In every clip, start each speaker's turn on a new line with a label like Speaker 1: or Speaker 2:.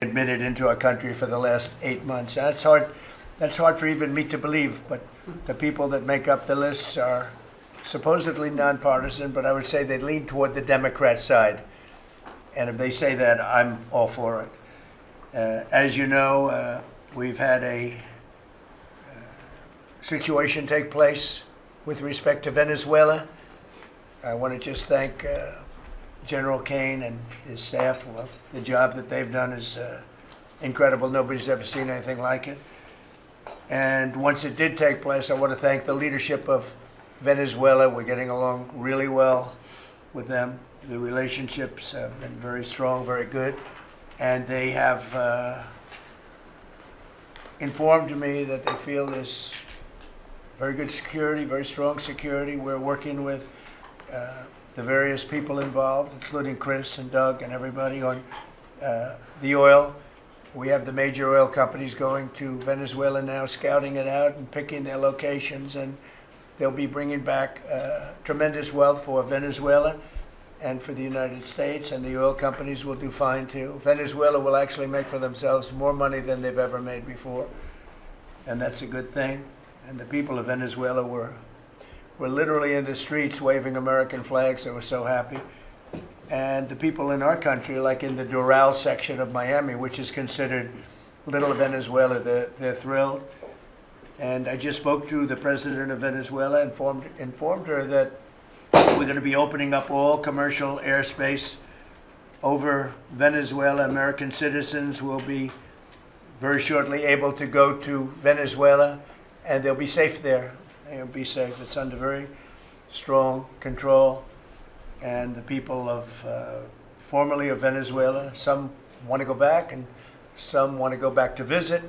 Speaker 1: admitted into our country for the last 8 months. That's hard for even me to believe, but the people that make up the lists are supposedly nonpartisan, but I would say they lean toward the Democrat side. And if they say that, I'm all for it. As you know, we've had a situation take place with respect to Venezuela. I want to just thank General Kane and his staff for the job that they've done is incredible. Nobody's ever seen anything like it. And once it did take place, I want to thank the leadership of Venezuela. We're getting along really well with them. The relationships have been very strong, very good. And they have informed me that they feel there's very good security, very strong security. We're working with the various people involved, including Chris and Doug and everybody on the oil. We have the major oil companies going to Venezuela now, scouting it out and picking their locations, and they'll be bringing back tremendous wealth for Venezuela and for the United States, and the oil companies will do fine too. Venezuela will actually make for themselves more money than they've ever made before, and that's a good thing. And the people of Venezuela were literally in the streets waving American flags. They were so happy. And the people in our country, like in the Doral section of Miami, which is considered Little Venezuela, they're thrilled. And I just spoke to the president of Venezuela, informed her that we're going to be opening up all commercial airspace over Venezuela. American citizens will be very shortly able to go to Venezuela, and they'll be safe there. They'll be safe. It's under very strong control. And the people of formerly of Venezuela, some want to go back and some want to go back to visit,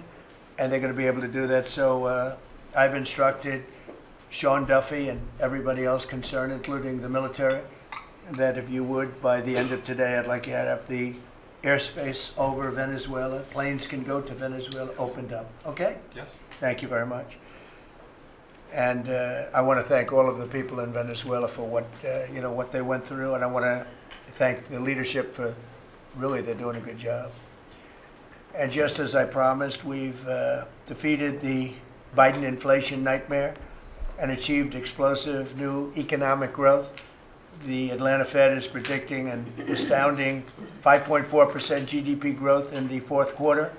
Speaker 1: and they're going to be able to do that. So I've instructed Sean Duffy and everybody else concerned, including the military, that if you would, by the end of today, I'd like you to have the airspace over Venezuela. Planes can go to Venezuela opened up. Okay?
Speaker 2: Yes.
Speaker 1: Thank you very much. And I want to thank all of the people in Venezuela for what they went through, and I want to thank the leadership for really they're doing a good job. And just as I promised, we've defeated the Biden inflation nightmare and achieved explosive new economic growth. The Atlanta Fed is predicting an astounding 5.4% GDP growth in the fourth quarter,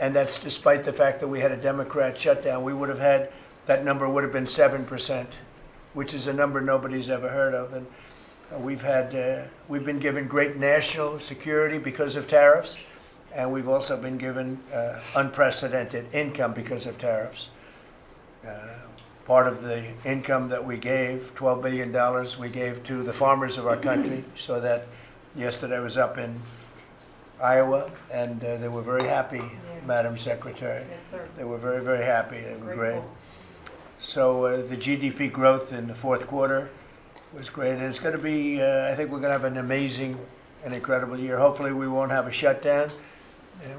Speaker 1: and that's despite the fact that we had a Democrat shutdown. That number would have been 7%, which is a number nobody's ever heard of. And we've been given great national security because of tariffs, and we've also been given unprecedented income because of tariffs. Part of the income that we gave, $12 billion, we gave to the farmers of our country, so that yesterday I was up in Iowa, and they were very happy, Madam Secretary.
Speaker 3: Yes, sir.
Speaker 1: They were very, very happy. They were great.
Speaker 3: Grateful.
Speaker 1: So the GDP growth in the fourth quarter was great. And it's going to be, I think we're going to have an amazing and incredible year. Hopefully we won't have a shutdown.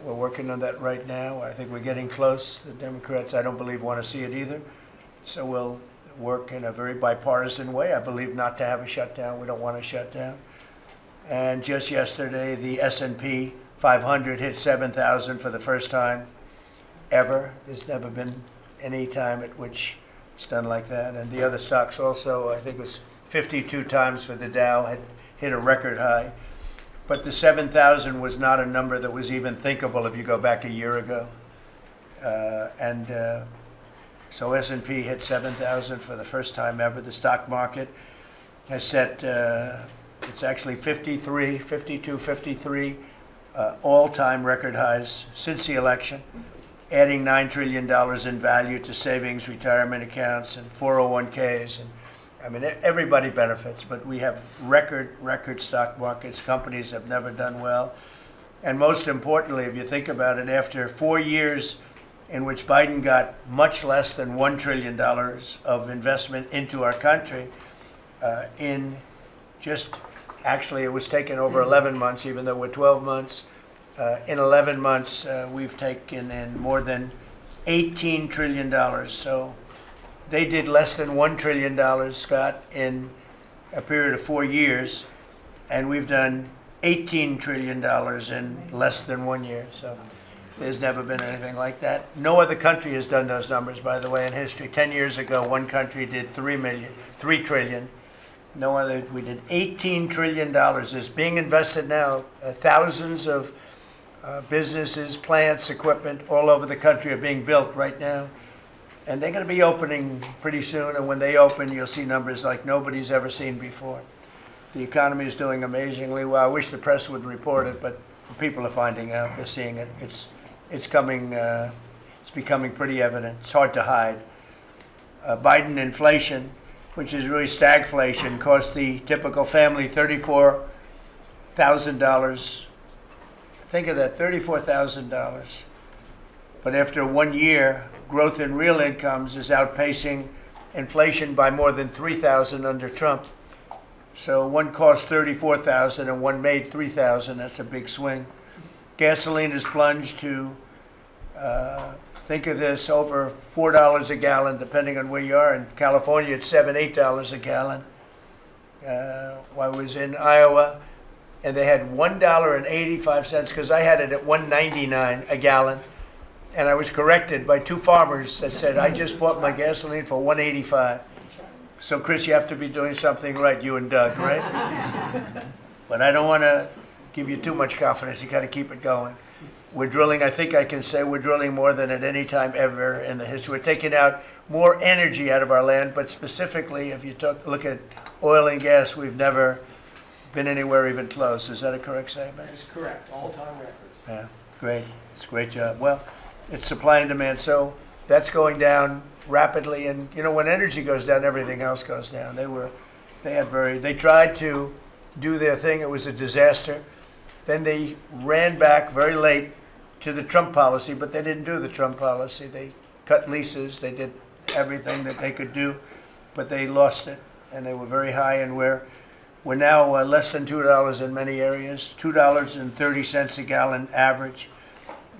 Speaker 1: We're working on that right now. I think we're getting close. The Democrats, I don't believe, want to see it either. So we'll work in a very bipartisan way. I believe not to have a shutdown. We don't want a shutdown. And just yesterday, the S&P 500 hit 7,000 for the first time ever. There's never been any time at which it's done like that. And the other stocks also, I think it was 52 times for the Dow, had hit a record high. But the 7,000 was not a number that was even thinkable if you go back a year ago. So S&P hit 7,000 for the first time ever. The stock market has set, it's actually 53 all-time record highs since the election, adding $9 trillion in value to savings, retirement accounts, and 401ks. And I mean, everybody benefits, but we have record stock markets. Companies have never done well. And most importantly, if you think about it, after 4 years in which Biden got much less than $1 trillion of investment into our country, actually it was taken over 11 months, even though we're 12 months. In 11 months, we've taken in more than $18 trillion. So they did less than $1 trillion, Scott, in a period of 4 years, and we've done $18 trillion in less than 1 year. So there's never been anything like that. No other country has done those numbers, by the way, in history. 10 years ago, one country did $3 trillion. No other, we did $18 trillion is being invested now. Thousands of businesses, plants, equipment all over the country are being built right now. And they're going to be opening pretty soon. And when they open, you'll see numbers like nobody's ever seen before. The economy is doing amazingly well. I wish the press would report it, but people are finding out. They're seeing it. It's coming. It's becoming pretty evident. It's hard to hide. Biden inflation, which is really stagflation, cost the typical family $34,000. Think of that, $34,000. But after 1 year, growth in real incomes is outpacing inflation by more than $3,000 under Trump. So one cost $34,000 and one made $3,000. That's a big swing. Gasoline has plunged to, think of this, over $4 a gallon, depending on where you are. In California, it's $7, $8 a gallon. I was in Iowa, and they had $1.85, because I had it at $1.99 a gallon. And I was corrected by two farmers that said, I just bought my gasoline for $1.85. So, Chris, you have to be doing something right, you and Doug, right? But I don't want to give you too much confidence. You got to keep it going. We're drilling, I think I can say we're drilling more than at any time ever in the history. We're taking out more energy out of our land, but specifically, if you look at oil and gas, we've never been anywhere even close. Is that a correct statement?
Speaker 2: That is correct. All-time records.
Speaker 1: Yeah, great. It's a great job. Well, it's supply and demand, so that's going down rapidly. And you know, when energy goes down, everything else goes down. They tried to do their thing. It was a disaster. Then they ran back very late to the Trump policy, but they didn't do the Trump policy. They cut leases. They did everything that they could do, but they lost it, and they were very high. And we're now less than $2 in many areas, $2.30 a gallon average.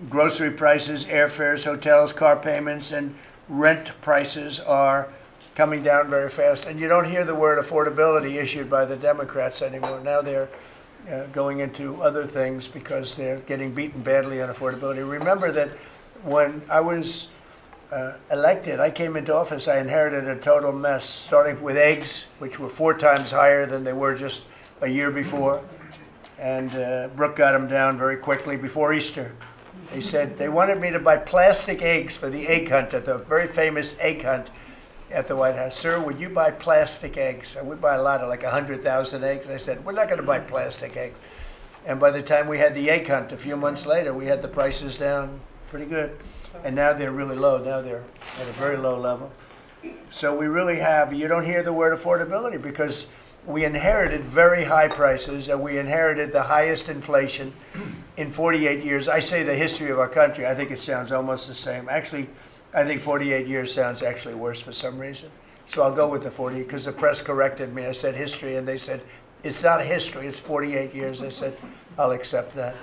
Speaker 1: Grocery prices, airfares, hotels, car payments, and rent prices are coming down very fast. And you don't hear the word affordability issued by the Democrats anymore. Now they're going into other things because they're getting beaten badly on affordability. Remember that when I was elected, I came into office, I inherited a total mess, starting with eggs, which were 4 times higher than they were just a year before. And Brooke got them down very quickly before Easter. They said they wanted me to buy plastic eggs for the egg hunt, at the very famous egg hunt at the White House. Sir, would you buy plastic eggs? And we buy a lot of, like 100,000 eggs. I said, we're not going to buy plastic eggs. And by the time we had the egg hunt a few months later, we had the prices down pretty good. And now they're really low. Now they're at a very low level. So we really have, you don't hear the word affordability because we inherited very high prices, and we inherited the highest inflation in 48 years. I say the history of our country. I think it sounds almost the same. Actually, I think 48 years sounds actually worse for some reason. So I'll go with the 40, because the press corrected me. I said history, and they said, it's not history, it's 48 years. I said, I'll accept that.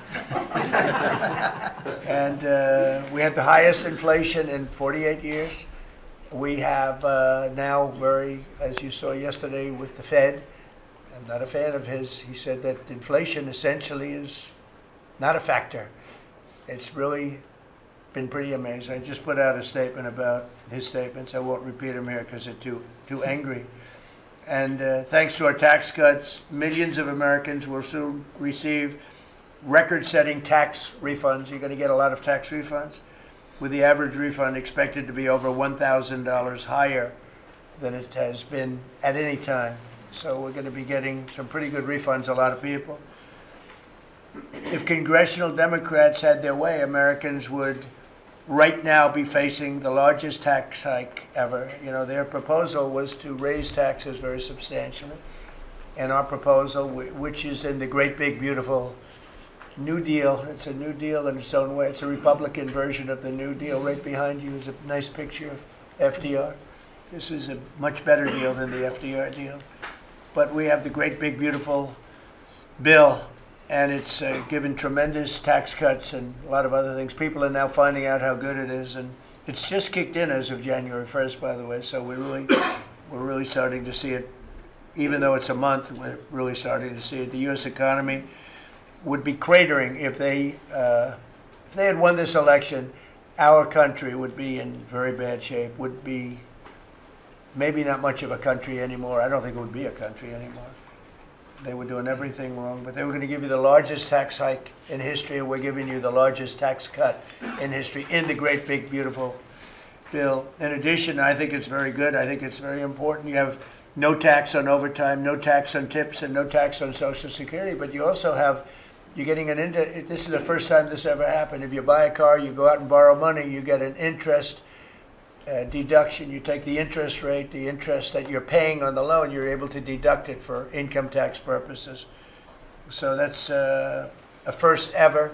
Speaker 1: And we had the highest inflation in 48 years. We have now as you saw yesterday with the Fed, I'm not a fan of his. He said that inflation essentially is not a factor. It's really been pretty amazing. I just put out a statement about his statements. I won't repeat them here because they're too angry. And thanks to our tax cuts, millions of Americans will soon receive record-setting tax refunds. You're going to get a lot of tax refunds, with the average refund expected to be over $1,000 higher than it has been at any time. So we're going to be getting some pretty good refunds, a lot of people. If congressional Democrats had their way, Americans would right now be facing the largest tax hike ever. You know, their proposal was to raise taxes very substantially. And our proposal, which is in the great, big, beautiful New Deal, it's a New Deal in its own way. It's a Republican version of the New Deal. Right behind you is a nice picture of FDR. This is a much better deal than the FDR deal. But we have the great, big, beautiful bill, and it's given tremendous tax cuts and a lot of other things. People are now finding out how good it is, and it's just kicked in as of January 1st, by the way. So we're really starting to see it. Even though it's a month, we're really starting to see it. The U.S. economy would be cratering if they had won this election. Our country would be in very bad shape, would be maybe not much of a country anymore. I don't think it would be a country anymore. They were doing everything wrong, but they were going to give you the largest tax hike in history, and we're giving you the largest tax cut in history in the great, big, beautiful bill. In addition, I think it's very good. I think it's very important. You have no tax on overtime, no tax on tips, and no tax on Social Security, but you also have, you're getting this is the first time this ever happened. If you buy a car, you go out and borrow money, you get an interest deduction. You take the interest rate, the interest that you're paying on the loan, you're able to deduct it for income tax purposes. So that's a first ever,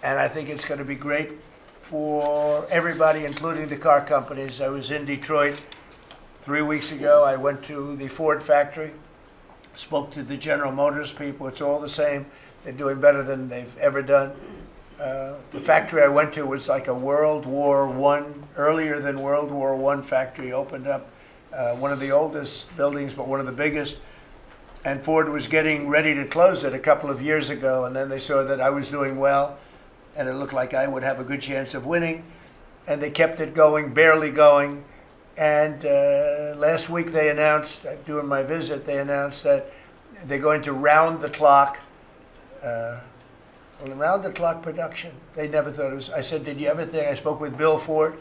Speaker 1: and I think it's going to be great for everybody, including the car companies. I was in Detroit 3 weeks ago. I went to the Ford factory, spoke to the General Motors people. It's all the same. They're doing better than they've ever done. The factory I went to was like a World War I, earlier than World War I factory, opened up. One of the oldest buildings, but one of the biggest. And Ford was getting ready to close it a couple of years ago, and then they saw that I was doing well, and it looked like I would have a good chance of winning. And they kept it going, barely going. And last week they announced, during my visit, they announced that they're going to round the clock production. They never thought it was. I said, did you ever think? I spoke with Bill Ford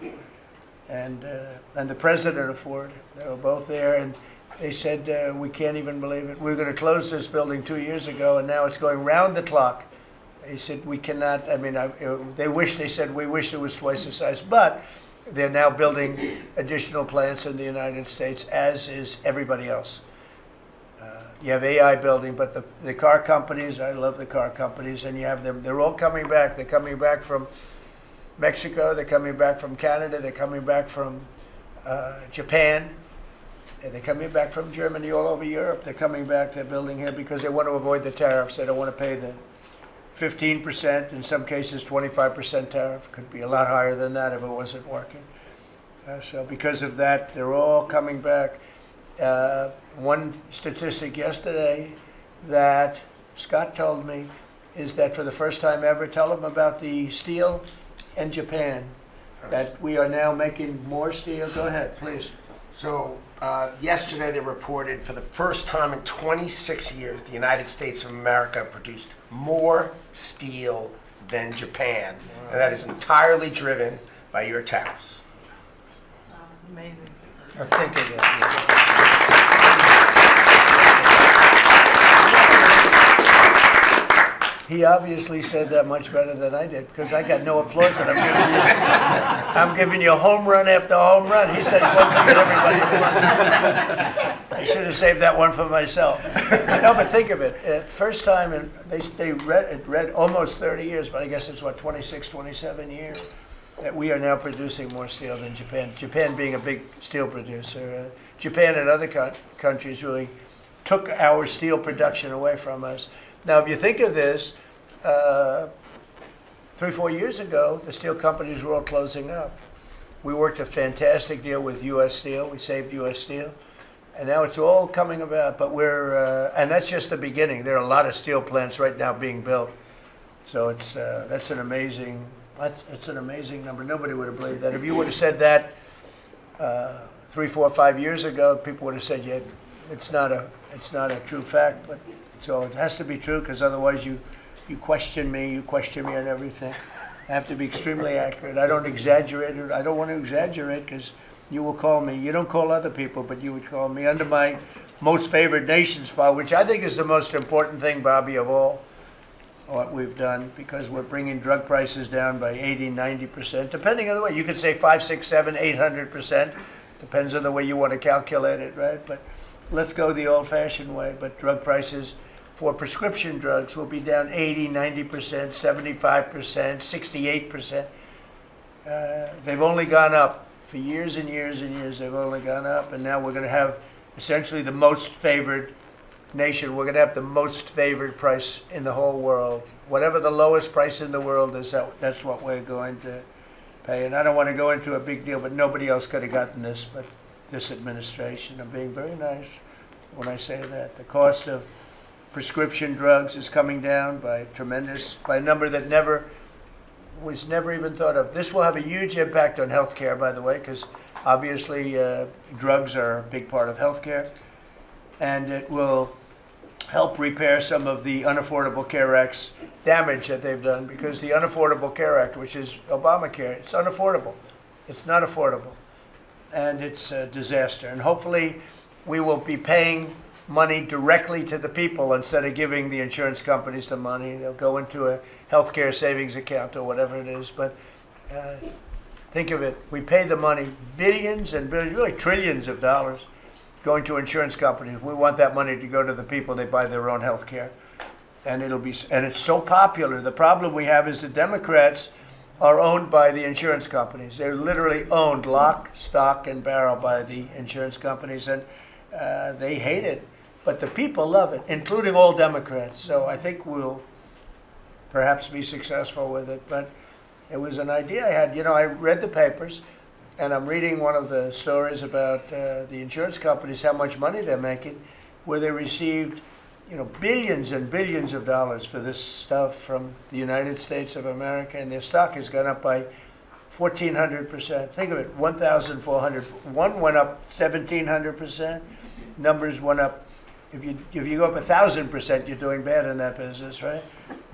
Speaker 1: and the president of Ford. They were both there, and they said, we can't even believe it. We were going to close this building 2 years ago, and now it's going round the clock. They said, we cannot. I mean, they said, we wish it was twice the size, but they're now building additional plants in the United States, as is everybody else. You have AI building, but the car companies, I love the car companies, and you have them, they're all coming back. They're coming back from Mexico, they're coming back from Canada, they're coming back from Japan, and they're coming back from Germany, all over Europe. They're coming back, they're building here because they want to avoid the tariffs. They don't want to pay the 15%, in some cases 25% tariff. Could be a lot higher than that if it wasn't working. So because of that, they're all coming back. One statistic yesterday that Scott told me is that for the first time ever, tell them about the steel in Japan, that we are now making more steel. Go ahead, please.
Speaker 3: So yesterday they reported for the first time in 26 years, the United States of America produced more steel than Japan. Wow. And that is entirely driven by your tariffs.
Speaker 4: Amazing.
Speaker 1: Think of it. He obviously said that much better than I did, because I got no applause, and I'm giving you home run after home run. He says one thing and everybody. I should have saved that one for myself. No, but think of it. First time, and they read almost 30 years, but I guess it's what, 26, 27 years, that we are now producing more steel than Japan. Japan being a big steel producer. Japan and other countries really took our steel production away from us. Now, if you think of this, 3-4 years ago, the steel companies were all closing up. We worked a fantastic deal with U.S. Steel. We saved U.S. Steel. And now it's all coming about. But and that's just the beginning. There are a lot of steel plants right now being built. So that's an amazing number. Nobody would have believed that. If you would have said that 3, 4, 5 years ago, people would have said, yeah, it's not a true fact. But so it has to be true, because otherwise you question me on everything. I have to be extremely accurate. I don't exaggerate it. I don't want to exaggerate, because you will call me. You don't call other people, but you would call me under my most favored nation spot, which I think is the most important thing, Bobby, of all what we've done, because we're bringing drug prices down by 80, 90%, depending on the way. You could say 5, 6, 7, 800%. Depends on the way you want to calculate it, right? But let's go the old-fashioned way. But drug prices for prescription drugs will be down 80, 90%, 75%, 68%. They've only gone up for years and years and years. They've only gone up, and now we're going to have essentially the most favored nation. We're going to have the most favored price in the whole world. Whatever the lowest price in the world is, that's what we're going to pay. And I don't want to go into a big deal, but nobody else could have gotten this but this administration. I'm being very nice when I say that. The cost of prescription drugs is coming down by a number that was never even thought of. This will have a huge impact on healthcare, by the way, because obviously drugs are a big part of healthcare, and it will help repair some of the Unaffordable Care Act's damage that they've done, because the Unaffordable Care Act, which is Obamacare, it's unaffordable. It's not affordable, and it's a disaster. And hopefully we will be paying money directly to the people instead of giving the insurance companies the money. They'll go into a healthcare savings account or whatever it is. But think of it, we pay the money, billions and billions, really trillions of dollars going to insurance companies. We want that money to go to the people. They buy their own health care. And it's so popular. The problem we have is the Democrats are owned by the insurance companies. They're literally owned lock, stock, and barrel by the insurance companies, and they hate it. But the people love it, including all Democrats. So I think we'll perhaps be successful with it. But it was an idea I had. You know, I read the papers, and I'm reading one of the stories about the insurance companies, how much money they're making, where they received, billions and billions of dollars for this stuff from the United States of America, and their stock has gone up by 1,400%. Think of it, 1,400. One went up 1,700%. Numbers went up. If you go up 1,000%, you're doing bad in that business, right?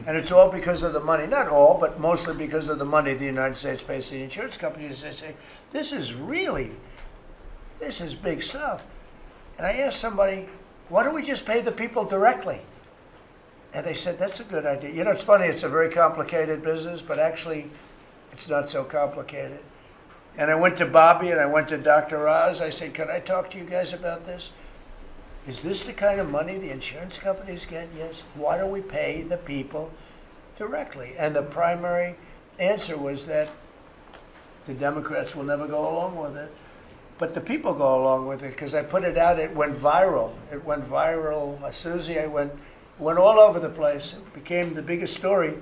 Speaker 1: And it's all because of the money. Not all, but mostly because of the money the United States pays to the insurance companies. They say, this is big stuff. And I asked somebody, why don't we just pay the people directly? And they said, that's a good idea. It's funny, it's a very complicated business, but actually it's not so complicated. And I went to Bobby and I went to Dr. Oz. I said, can I talk to you guys about this? Is this the kind of money the insurance companies get? Yes. Why don't we pay the people directly? And the primary answer was that the Democrats will never go along with it. But the people go along with it, because I put it out. It went viral. It went viral. Susie, I went all over the place. It became the biggest story.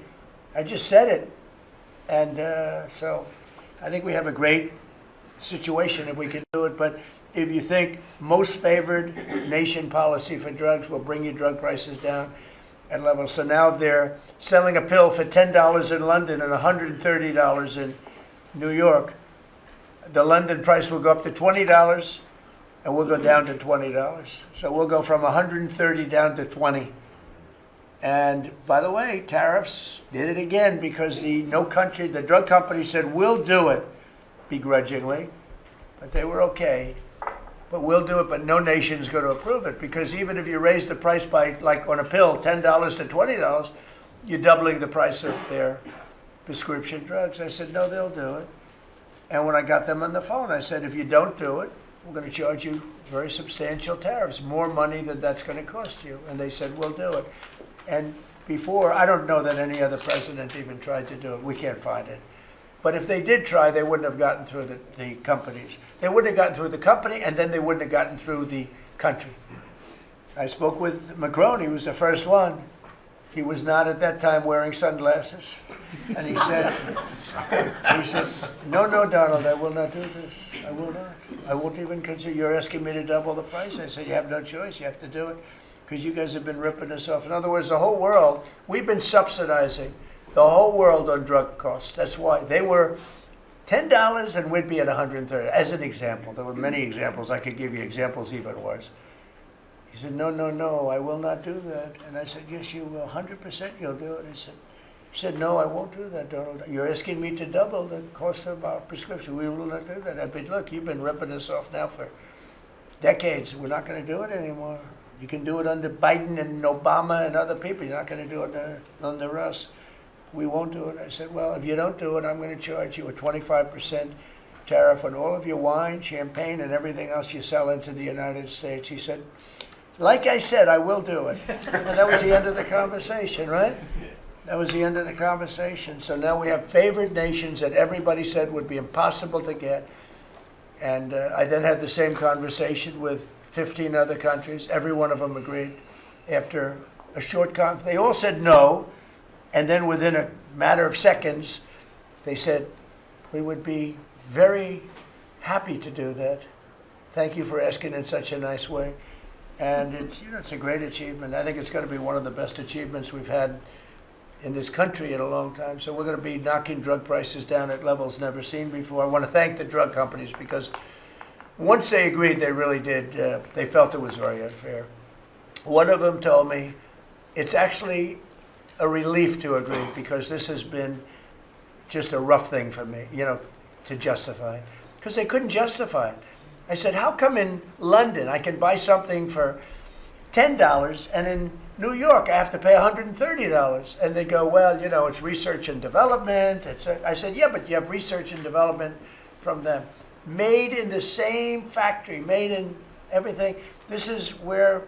Speaker 1: I just said it. And so I think we have a great situation if we can do it. But if you think most favored nation policy for drugs will bring your drug prices down at levels. So now if they're selling a pill for $10 in London and $130 in New York, the London price will go up to $20 and we'll go down to $20. So we'll go from 130 down to 20. And by the way, tariffs did it again, because the drug company said, we'll do it begrudgingly, but they were okay. But we'll do it, but no nation's going to approve it, because even if you raise the price by, like on a pill, $10 to $20, you're doubling the price of their prescription drugs. I said, no, they'll do it. And when I got them on the phone, I said, if you don't do it, we're going to charge you very substantial tariffs, more money than that's going to cost you. And they said, we'll do it. And before, I don't know that any other president even tried to do it. We can't find it. But if they did try, they wouldn't have gotten through the companies. They wouldn't have gotten through the company, and then they wouldn't have gotten through the country. I spoke with Macron. He was the first one. He was not at that time wearing sunglasses. And he said, no, Donald, I will not do this. I will not. I won't even consider. You're asking me to double the price. I said, you have no choice. You have to do it, because you guys have been ripping us off. In other words, the whole world, we've been subsidizing the whole world on drug costs. That's why. They were $10 and we'd be at 130, as an example. There were many examples. I could give you examples even worse. He said, no, I will not do that. And I said, yes, you will. 100% you'll do it. He said, no, I won't do that, Donald. You're asking me to double the cost of our prescription. We will not do that. I said, look, you've been ripping us off now for decades. We're not going to do it anymore. You can do it under Biden and Obama and other people. You're not going to do it under us. We won't do it. I said, well, if you don't do it, I'm going to charge you a 25% tariff on all of your wine, champagne, and everything else you sell into the United States. He said, like I said, I will do it. And that was the end of the conversation, right? That was the end of the conversation. So now we have favored nations that everybody said would be impossible to get. And I then had the same conversation with 15 other countries. Every one of them agreed. After a short conference, they all said no. And then within a matter of seconds, they said, we would be very happy to do that. Thank you for asking in such a nice way. And it's, it's a great achievement. I think it's going to be one of the best achievements we've had in this country in a long time. So we're going to be knocking drug prices down at levels never seen before. I want to thank the drug companies because once they agreed, they really did. They felt it was very unfair. One of them told me it's actually a relief to agree because this has been just a rough thing for me, to justify. Because they couldn't justify it. I said, how come in London I can buy something for $10 and in New York I have to pay $130? And they go, well, it's research and development. I said, yeah, but you have research and development from them. Made in the same factory, made in everything. This is where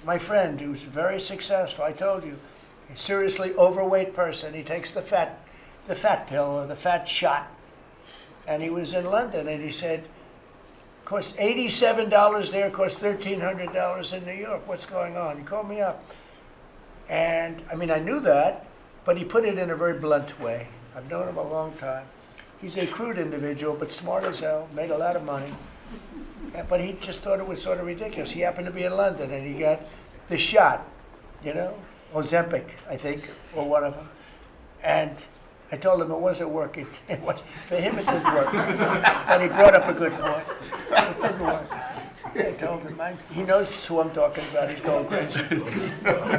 Speaker 1: my friend, who's very successful, I told you, a seriously overweight person, he takes the fat pill or the fat shot. And he was in London and he said, costs $87 there, costs $1,300 in New York. What's going on? He called me up. And I knew that, but he put it in a very blunt way. I've known him a long time. He's a crude individual, but smart as hell, made a lot of money. But he just thought it was sort of ridiculous. He happened to be in London and he got the shot, Ozempic, I think, or one of them. And I told him it wasn't working. For him, it didn't work. But he brought up a good point. It didn't work. I told him, he knows who I'm talking about. He's going crazy. He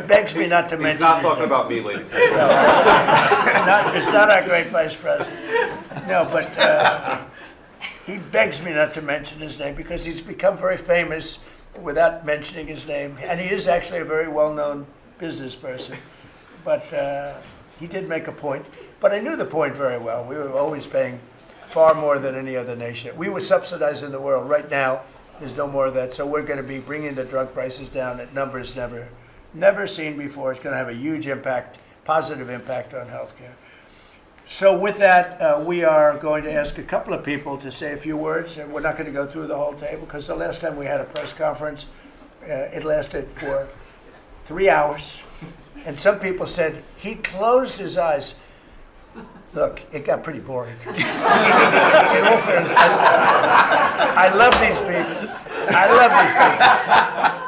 Speaker 1: begs me not to mention.
Speaker 5: He's not talking about me, ladies.
Speaker 1: No, it's not our great vice president. No, but he begs me not to mention his name because he's become very famous without mentioning his name. And he is actually a very well-known business person. But he did make a point. But I knew the point very well. We were always paying far more than any other nation. We were subsidizing the world. Right now, there's no more of that. So we're going to be bringing the drug prices down at numbers never seen before. It's going to have a huge impact, positive impact on healthcare. So with that, we are going to ask a couple of people to say a few words. And we're not going to go through the whole table because the last time we had a press conference, it lasted for 3 hours. And some people said he closed his eyes. Look, it got pretty boring. In all fairness, I love these people.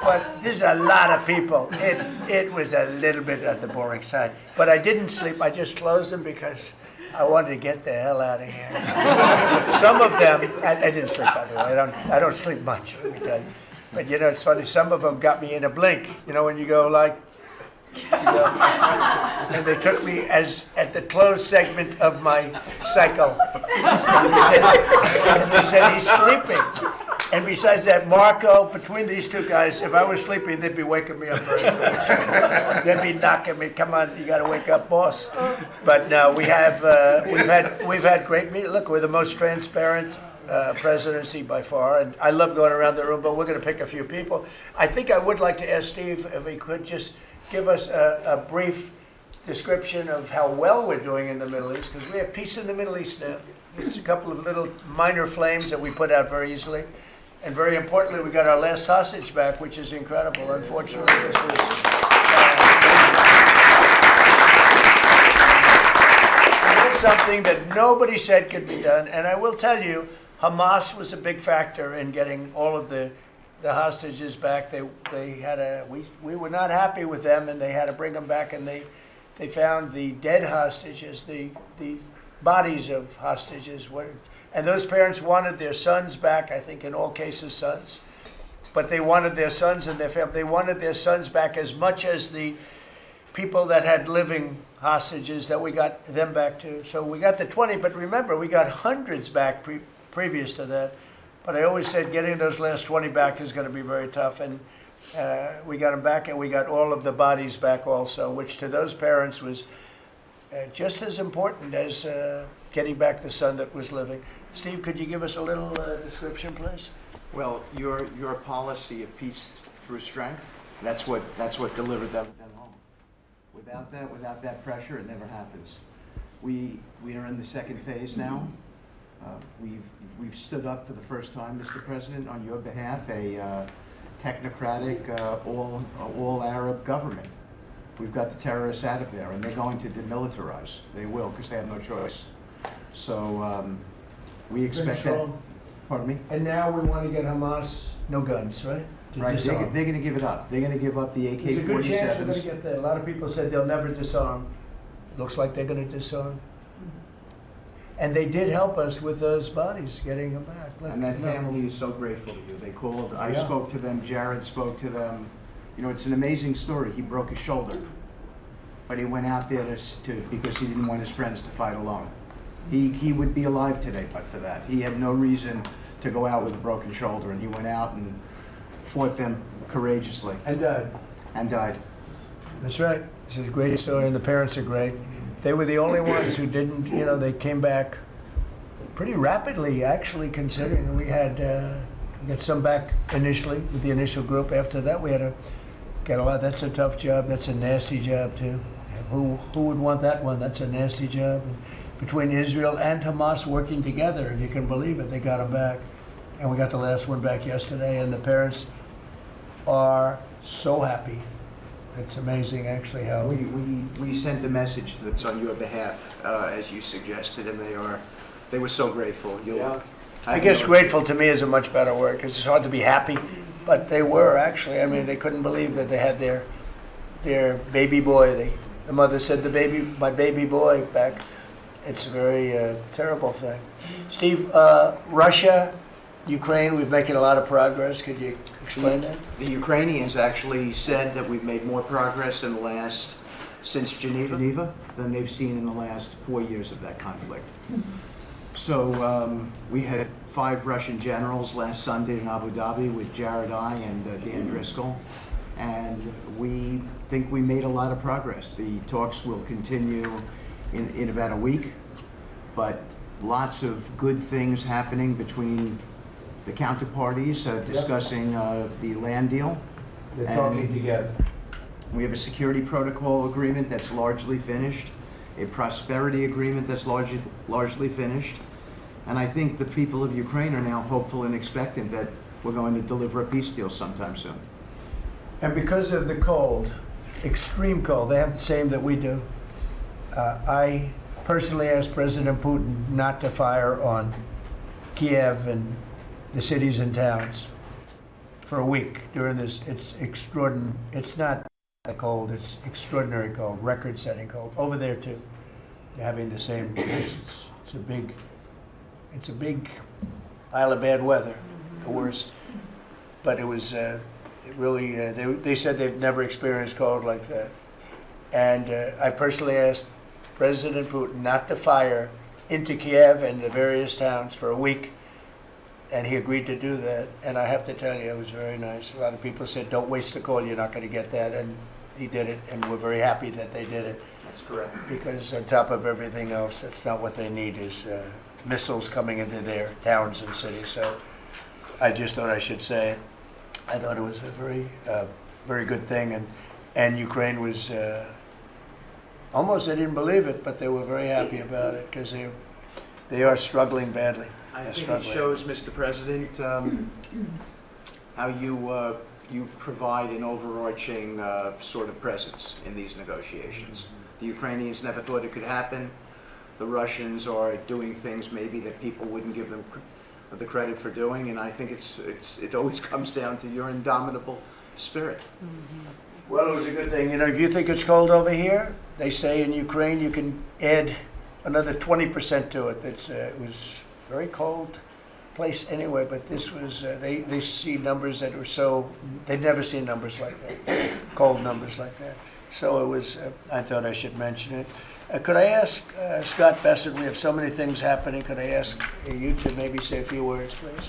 Speaker 1: But there's a lot of people. It was a little bit on the boring side. But I didn't sleep. I just closed them because I wanted to get the hell out of here. Some of them, I didn't sleep, by the way. I don't sleep much, let me tell you. But it's funny. Some of them got me in a blink. When you go like, and they took me at the closed segment of my cycle. And they said he's sleeping. And besides that, Marco, between these two guys, if I was sleeping, they'd be waking me up very fast. They'd be knocking me. Come on, you got to wake up, boss. But no, we've had great meetings. Look, we're the most transparent presidency by far, and I love going around the room. But we're going to pick a few people. I think I would like to ask Steve if he could just give us a brief description of how well we're doing in the Middle East, because we have peace in the Middle East now. Just a couple of little minor flames that we put out very easily. And very importantly, we got our last hostage back, which is incredible. Unfortunately, this was something that nobody said could be done. And I will tell you, Hamas was a big factor in getting all of the hostages back. We were not happy with them, and they had to bring them back, and they found the dead hostages, the bodies of hostages. And those parents wanted their sons back, I think in all cases sons. But they wanted their sons and their family. They wanted their sons back as much as the people that had living hostages that we got them back to. So we got the 20, but remember, we got hundreds back previous to that. But I always said getting those last 20 back is going to be very tough. And we got them back, and we got all of the bodies back also, which to those parents was just as important as getting back the son that was living. Steve, could you give us a little description, please?
Speaker 6: Well, your policy of peace through strength, that's what delivered them home. Without that pressure, it never happens. We are in the second phase now. We've stood up for the first time, Mr. President, on your behalf, a technocratic, all Arab government. We've got the terrorists out of there, and they're going to demilitarize. They will, because they have no choice. So we expect that. Pardon me?
Speaker 1: And now we want to get Hamas no guns, right? to
Speaker 6: Right,
Speaker 1: disarm.
Speaker 6: they're going to give it up. They're going to give up the
Speaker 1: There's a good chance they're going to
Speaker 6: AK-47s.
Speaker 1: get there. A lot of people said they'll never disarm. Looks like they're going to disarm. And they did help us with those bodies, getting them back. Look,
Speaker 6: And that
Speaker 1: you know.
Speaker 6: family is so grateful to you. They called, I
Speaker 1: Yeah.
Speaker 6: spoke to them, Jared spoke to them. You know, it's an amazing story. He broke his shoulder, but he went out there because he didn't want his friends to fight alone. He would be alive today but for that. He had no reason to go out with a broken shoulder, and he went out and fought them courageously
Speaker 1: And died.
Speaker 6: and died.
Speaker 1: That's right. It's a great story, and the parents are great. They were the only ones who didn't, you know, they came back pretty rapidly, actually, considering we had got some back initially with the initial group. After that, we had to get a lot. That's a tough job. That's a nasty job, too. Who would want that one? That's a nasty job. And between Israel and Hamas working together, if you can believe it, they got them back. And we got the last one back yesterday, and the parents are so happy. It's amazing, actually, how
Speaker 6: We sent a message that's on your behalf, as you suggested, and they were so grateful.
Speaker 1: I guess grateful to me is a much better word, because it's hard to be happy, but they were actually. I mean, they couldn't believe that they had their baby boy. The mother said, my baby boy back. It's a very terrible thing. Steve, Russia, Ukraine, we're making a lot of progress. Could you explain that?
Speaker 6: The Ukrainians actually said that we've made more progress since Geneva than they've seen in the last 4 years of that conflict. So we had 5 Russian generals last Sunday in Abu Dhabi with Jared and Dan Driscoll, and we think we made a lot of progress. The talks will continue in about a week, but lots of good things happening between the counterparties discussing the land deal.
Speaker 1: They're talking together.
Speaker 6: We have a security protocol agreement that's largely finished, a prosperity agreement that's largely finished, and I think the people of Ukraine are now hopeful and expectant that we're going to deliver a peace deal sometime soon.
Speaker 1: And because of the cold, extreme cold, they have the same that we do. I personally asked President Putin not to fire on Kiev and the cities and towns for a week during this. It's extraordinary. It's not cold. It's extraordinary cold, record-setting cold. Over there too, they're having the same. It's a big pile of bad weather, the worst. But it was it really. They said they've never experienced cold like that. And I personally asked President Putin not to fire into Kiev and the various towns for a week. And he agreed to do that. And I have to tell you, it was very nice. A lot of people said, don't waste the coal, you're not going to get that. And he did it, and we're very happy that they did it.
Speaker 6: That's correct.
Speaker 1: Because on top of everything else, that's not what they need is missiles coming into their towns and cities. So I just thought I should say it. I thought it was a very good thing. And Ukraine was, almost they didn't believe it, but they were very happy about it because they are struggling badly.
Speaker 6: I think it shows, Mr. President, how you provide an overarching sort of presence in these negotiations. The Ukrainians never thought it could happen. The Russians are doing things maybe that people wouldn't give them the credit for doing, and I think it always comes down to your indomitable spirit.
Speaker 1: Well, it was a good thing. You know, if you think it's cold over here, they say in Ukraine you can add another 20% to it. It was a very cold place anyway, but this was, they see numbers that were so, they'd never seen numbers like that, cold numbers like that. So it was, I thought I should mention it. Could I ask Scott Bessett, we have so many things happening, could I ask you to maybe say a few words, please?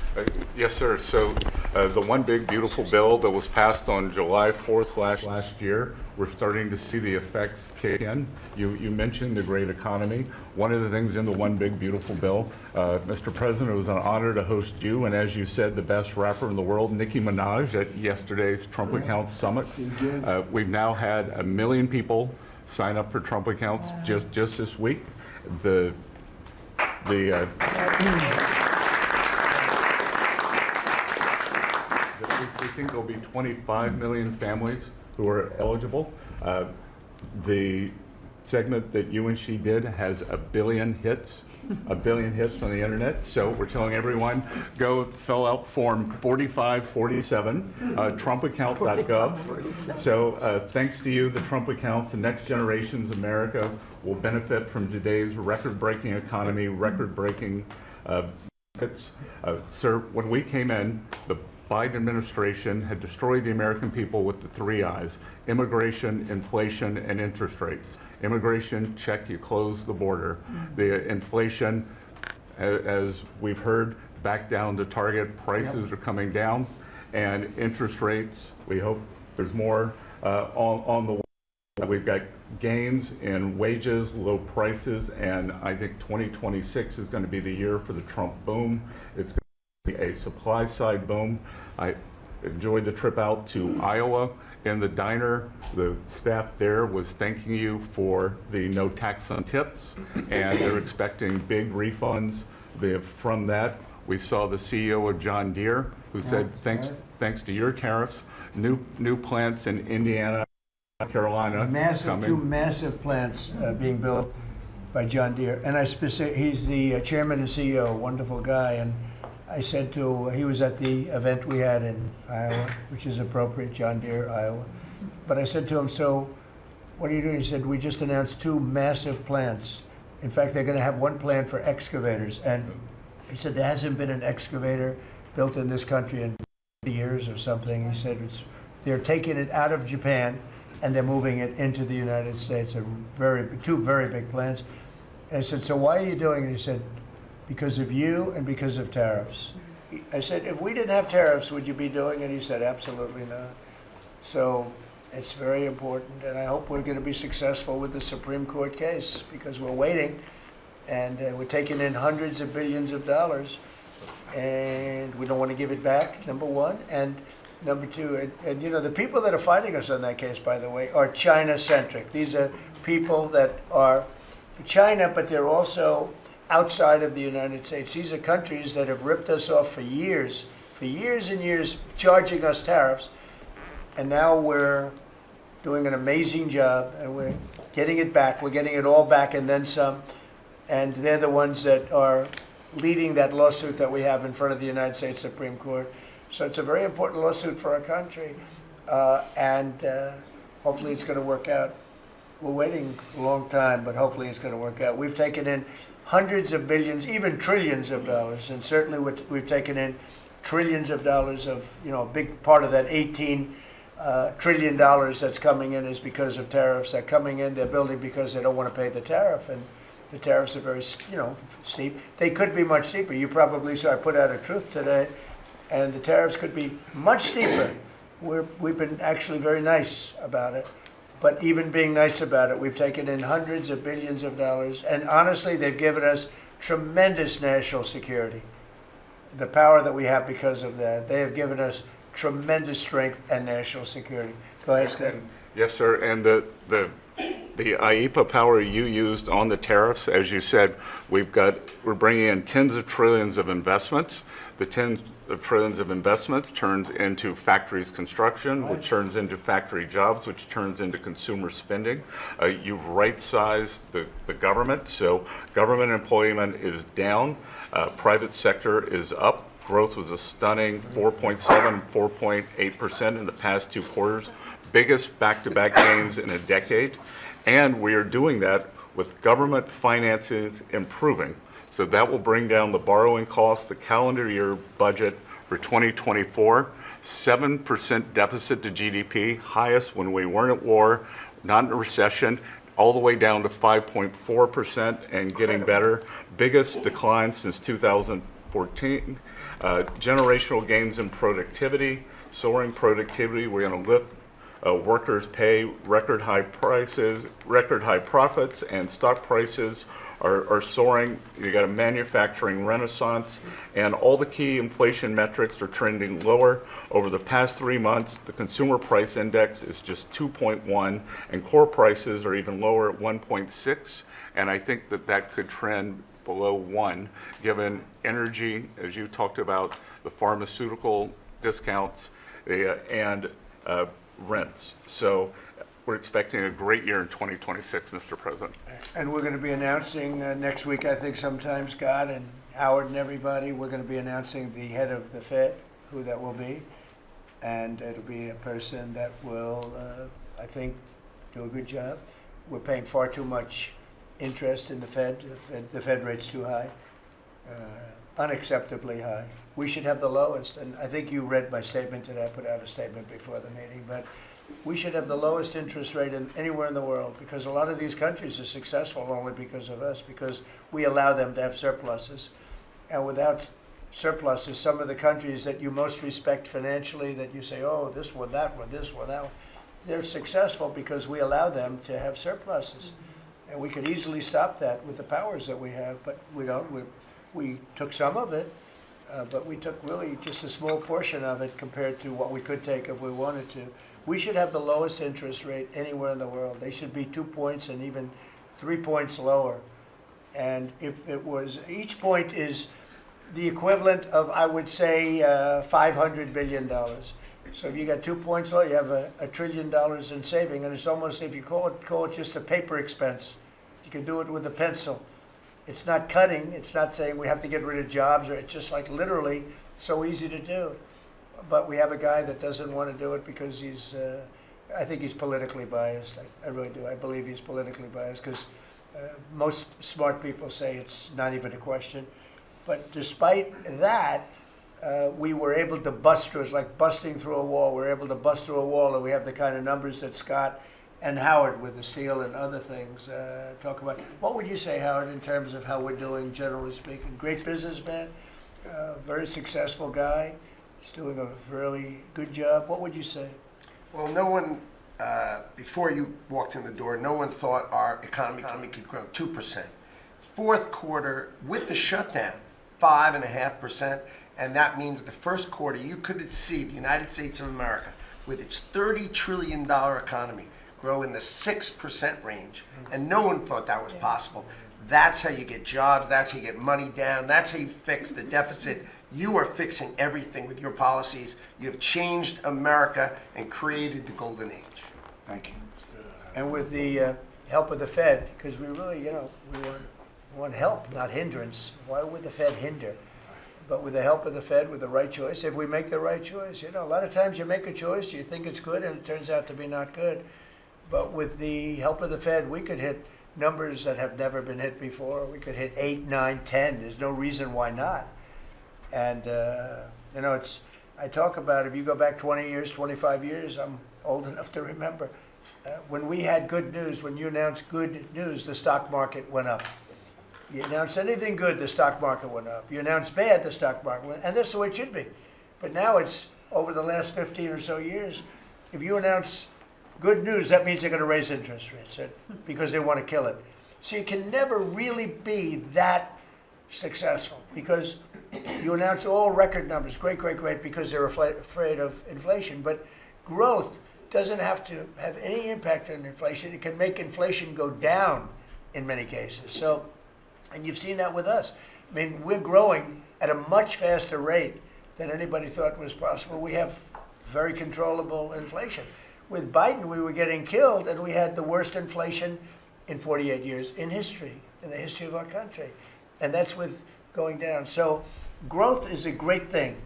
Speaker 5: Yes, sir. So the one big beautiful bill that was passed on July 4th last year, we're starting to see the effects kick in. You mentioned the great economy. One of the things in the one big beautiful bill, Mr. President, it was an honor to host you, and as you said, the best rapper in the world, Nicki Minaj, at yesterday's Trump Accounts Summit. We've now had 1 million people sign up for Trump accounts just this week. We think there'll be 25 million families who are eligible. The segment that you and she did has 1 billion hits. 1 billion hits on the internet. So we're telling everyone, go fill out form 4547, trumpaccount.gov. So thanks to you, the Trump accounts, the next generation's America will benefit from today's record-breaking economy, record-breaking benefits. Sir, when we came in, the Biden administration had destroyed the American people with the 3 I's: immigration, inflation, and interest rates. Immigration, check, you close the border. The inflation, as we've heard, back down to target. Prices are coming down. And interest rates, we hope there's more on the way. We've got gains in wages, low prices, and I think 2026 is going to be the year for the Trump boom. It's going to be a supply side boom. I enjoyed the trip out to Iowa. In the diner, the staff there was thanking you for the no tax on tips, and they're expecting big refunds from that. We saw the CEO of John Deere, who said, thanks to your tariffs, new plants in Indiana, Carolina
Speaker 1: Two massive plants being built by John Deere. And he's the chairman and CEO, wonderful guy. And I said he was at the event we had in Iowa, which is appropriate, John Deere, Iowa. But I said to him, so what are you doing? He said, we just announced 2 massive plants. In fact, they're going to have 1 plant for excavators. And he said, there hasn't been an excavator built in this country in 50 years or something. He said, they're taking it out of Japan and they're moving it into the United States. 2 very big plants. And I said, so why are you doing it? He said, because of you and because of tariffs. I said, if we didn't have tariffs, would you be doing it? He said, absolutely not. So it's very important, and I hope we're going to be successful with the Supreme Court case, because we're waiting, and we're taking in hundreds of billions of dollars, and we don't want to give it back, number one. And number two, and you know, the people that are fighting us on that case, by the way, are China-centric. These are people that are for China, but they're also outside of the United States. These are countries that have ripped us off for years and years, charging us tariffs. And now we're doing an amazing job, and we're getting it back. We're getting it all back and then some. And they're the ones that are leading that lawsuit that we have in front of the United States Supreme Court. So it's a very important lawsuit for our country. And hopefully it's going to work out. We're waiting a long time, but hopefully it's going to work out. We've taken in hundreds of billions, even trillions of dollars, and certainly we've taken in trillions of dollars of, you know, a big part of that $18 trillion that's coming in is because of tariffs. They're coming in, they're building because they don't want to pay the tariff, and the tariffs are very, you know, steep. They could be much steeper. You probably saw I put out a truth today, and the tariffs could be much steeper. We've been actually very nice about it. But even being nice about it, we've taken in hundreds of billions of dollars. And honestly, they've given us tremendous national security. The power that we have because of that. They have given us tremendous strength and national security. Go ahead, Scott.
Speaker 5: Yes, sir. And the IEPA power you used on the tariffs, as you said, we're bringing in tens of trillions of investments. The tens of trillions of investments turns into factories construction, which turns into factory jobs, which turns into consumer spending. You've right-sized the government, so government employment is down, private sector is up. Growth was a stunning 4.7, 4.8% in the past 2 quarters, biggest back-to-back gains in a decade, and we are doing that with government finances improving. So that will bring down the borrowing costs, the calendar year budget for 2024, 7% deficit to GDP, highest when we weren't at war, not in a recession, all the way down to 5.4% and getting better. Biggest decline since 2014. Generational gains in productivity, soaring productivity. We're going to lift workers' pay, record high prices, record high profits, and stock prices are soaring. You got a manufacturing renaissance, and all the key inflation metrics are trending lower. Over the past 3 months, the consumer price index is just 2.1, and core prices are even lower at 1.6, and I think that could trend below 1, given energy, as you talked about, the pharmaceutical discounts, and rents. So we're expecting a great year in 2026, Mr. President.
Speaker 1: And we're going to be announcing next week, I think sometime, Scott and Howard and everybody, we're going to be announcing the head of the Fed, who that will be. And it'll be a person that will, I think, do a good job. We're paying far too much interest in the Fed. The Fed rate's too high, unacceptably high. We should have the lowest, and I think you read my statement today. I put out a statement before the meeting, but we should have the lowest interest rate anywhere in the world, because a lot of these countries are successful only because of us, because we allow them to have surpluses. And without surpluses, some of the countries that you most respect financially, that you say, oh, this one, that one, this one, that one, they're successful because we allow them to have surpluses. And we could easily stop that with the powers that we have, but we don't. We took some of it, but we took really just a small portion of it compared to what we could take if we wanted to. We should have the lowest interest rate anywhere in the world. They should be 2 points and even 3 points lower. And if it was, each point is the equivalent of, I would say, $500 billion. So if you got 2 points low, you have $1 trillion in saving, and it's almost, if you call it just a paper expense. You can do it with a pencil. It's not cutting. It's not saying we have to get rid of jobs, or it's just like literally so easy to do. But we have a guy that doesn't want to do it because he's, I think he's politically biased. I really do. I believe he's politically biased because most smart people say it's not even a question. But despite that, we were able to bust through. It's like busting through a wall. We're able to bust through a wall, and we have the kind of numbers that Scott and Howard with the steel and other things talk about. What would you say, Howard, in terms of how we're doing, generally speaking? Great businessman, very successful guy. He's doing a really good job. What would you say?
Speaker 3: Well, no one, before you walked in the door, no one thought our economy could grow 2%. Fourth quarter, with the shutdown, 5.5%. And that means the first quarter, you could see the United States of America, with its $30 trillion economy, grow in the 6% range. And no one thought that was possible. That's how you get jobs. That's how you get money down. That's how you fix the deficit. You are fixing everything with your policies. You have changed America and created the golden age.
Speaker 6: Thank you.
Speaker 1: And with the help of the Fed, because we really, we want help, not hindrance. Why would the Fed hinder? But with the help of the Fed, with the right choice, if we make the right choice, a lot of times you make a choice, you think it's good, and it turns out to be not good. But with the help of the Fed, we could hit numbers that have never been hit before. We could hit 8, 9, 10. There's no reason why not. And, I talk about, if you go back 20 years, 25 years, I'm old enough to remember, when we had good news, when you announced good news, the stock market went up. You announce anything good, the stock market went up. You announce bad, the stock market went up. And that's the way it should be. But now it's, over the last 15 or so years, if you announce good news, that means they're going to raise interest rates because they want to kill it. So you can never really be that successful because you announce all record numbers, great, great, great, because they're afraid of inflation. But growth doesn't have to have any impact on inflation. It can make inflation go down in many cases. So, and you've seen that with us. I mean, we're growing at a much faster rate than anybody thought was possible. We have very controllable inflation. With Biden, we were getting killed, and we had the worst inflation in 48 years in history, in the history of our country. And that's with going down. So growth is a great thing.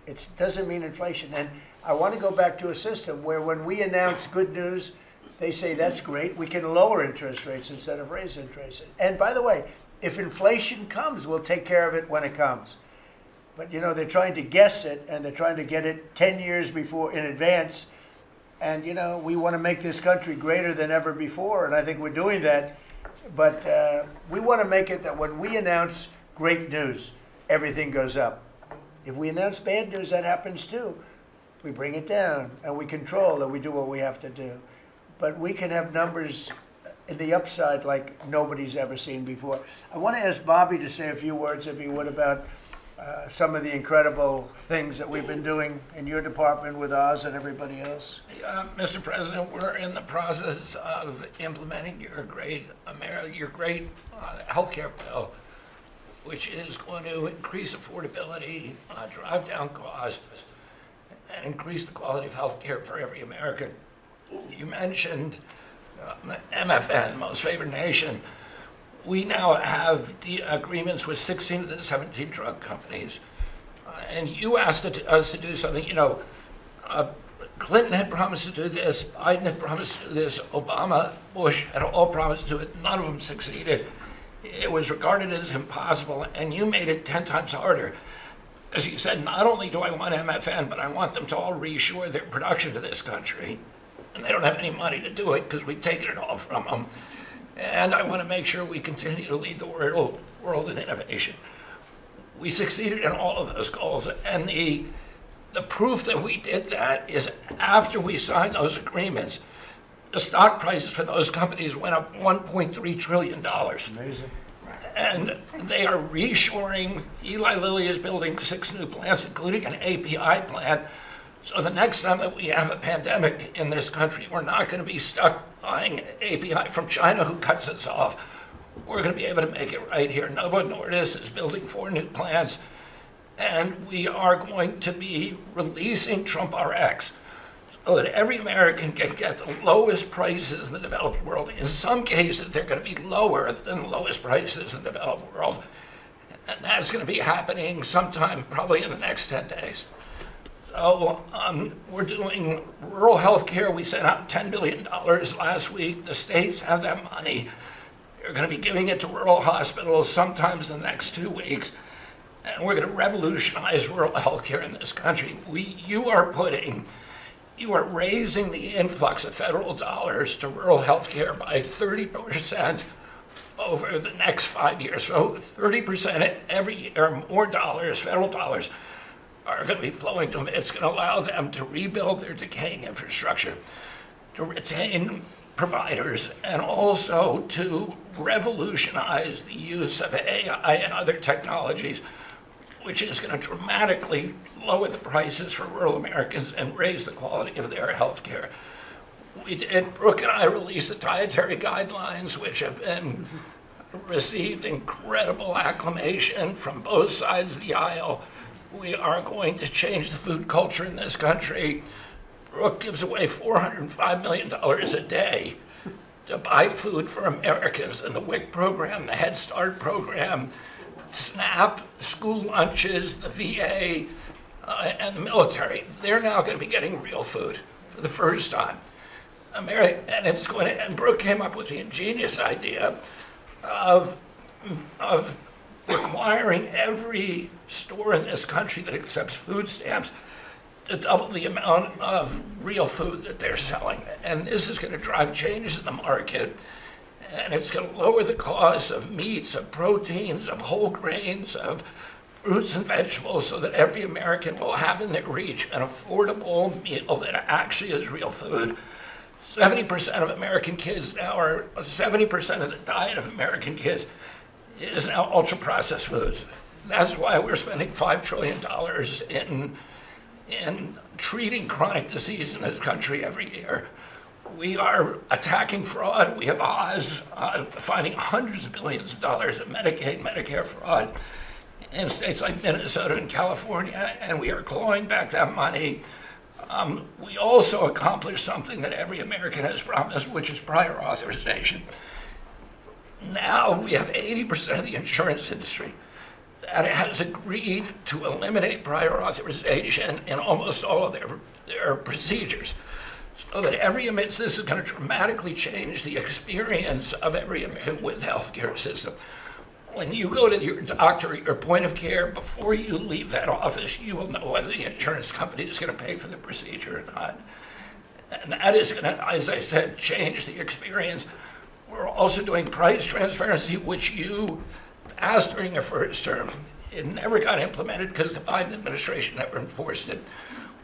Speaker 1: It doesn't mean inflation. And I want to go back to a system where when we announce good news, they say, that's great. We can lower interest rates instead of raise interest rates. And by the way, if inflation comes, we'll take care of it when it comes. But, they're trying to guess it, and they're trying to get it 10 years before in advance. And, we want to make this country greater than ever before, and I think we're doing that. But we want to make it that when we announce great news, everything goes up. If we announce bad news, that happens too. We bring it down, and we control, and we do what we have to do. But we can have numbers in the upside like nobody's ever seen before. I want to ask Bobby to say a few words, if he would, about some of the incredible things that we've been doing in your department with Oz and everybody else.
Speaker 2: Mr. President, we're in the process of implementing your great healthcare bill, which is going to increase affordability, drive down costs, and increase the quality of healthcare for every American. You mentioned MFN, Most Favored Nation. We now have agreements with 16 of the 17 drug companies. And you asked us to do something, Clinton had promised to do this, Biden had promised to do this, Obama, Bush had all promised to do it. None of them succeeded. It was regarded as impossible, and you made it 10 times harder. As you said, not only do I want MFN, but I want them to all reshore their production to this country. And they don't have any money to do it because we've taken it all from them. And I want to make sure we continue to lead the world in innovation. We succeeded in all of those goals, and the proof that we did that is after we signed those agreements, the stock prices for those companies went up $1.3 trillion.
Speaker 1: Amazing.
Speaker 2: And they are reshoring. Eli Lilly is building 6 new plants, including an API plant. So the next time that we have a pandemic in this country, we're not going to be stuck buying API from China, who cuts us off. We're going to be able to make it right here. Novo Nordisk is building 4 new plants, and we are going to be releasing Trump RX so that every American can get the lowest prices in the developed world. In some cases, they're going to be lower than the lowest prices in the developed world. And that's going to be happening sometime probably in the next 10 days. So we're doing rural health care. We sent out $10 billion last week. The states have that money. They're going to be giving it to rural hospitals sometimes in the next 2 weeks. And we're going to revolutionize rural health care in this country. You are raising the influx of federal dollars to rural health care by 30% over the next 5 years. So 30% every year, more dollars, federal dollars, are going to be flowing to them. It's going to allow them to rebuild their decaying infrastructure, to retain providers, and also to revolutionize the use of AI and other technologies, which is going to dramatically lower the prices for rural Americans and raise the quality of their health care. Brooke and I released the dietary guidelines, which have been received incredible acclamation from both sides of the aisle. We are going to change the food culture in this country. Brooke gives away $405 million a day to buy food for Americans, and the WIC program, the Head Start program, SNAP, school lunches, the VA, and the military. They're now going to be getting real food for the first time. And Brooke came up with the ingenious idea of requiring every store in this country that accepts food stamps to double the amount of real food that they're selling. And this is going to drive changes in the market, and it's going to lower the cost of meats, of proteins, of whole grains, of fruits and vegetables, so that every American will have in their reach an affordable meal that actually is real food. 70% of American kids now are, 70% of the diet of American kids is now ultra-processed foods. That's why we're spending $5 trillion in treating chronic disease in this country every year. We are attacking fraud. We have Oz finding hundreds of billions of dollars of Medicaid, Medicare fraud in states like Minnesota and California, and we are clawing back that money. We also accomplished something that every American has promised, which is prior authorization. Now we have 80% of the insurance industry that has agreed to eliminate prior authorization in almost all of their procedures. So that this is going to dramatically change the experience of every American with the healthcare system. When you go to your doctor at your point of care, before you leave that office, you will know whether the insurance company is going to pay for the procedure or not. And that is going to, as I said, change the experience. We're also doing price transparency, which you asked during your first term. It never got implemented because the Biden administration never enforced it.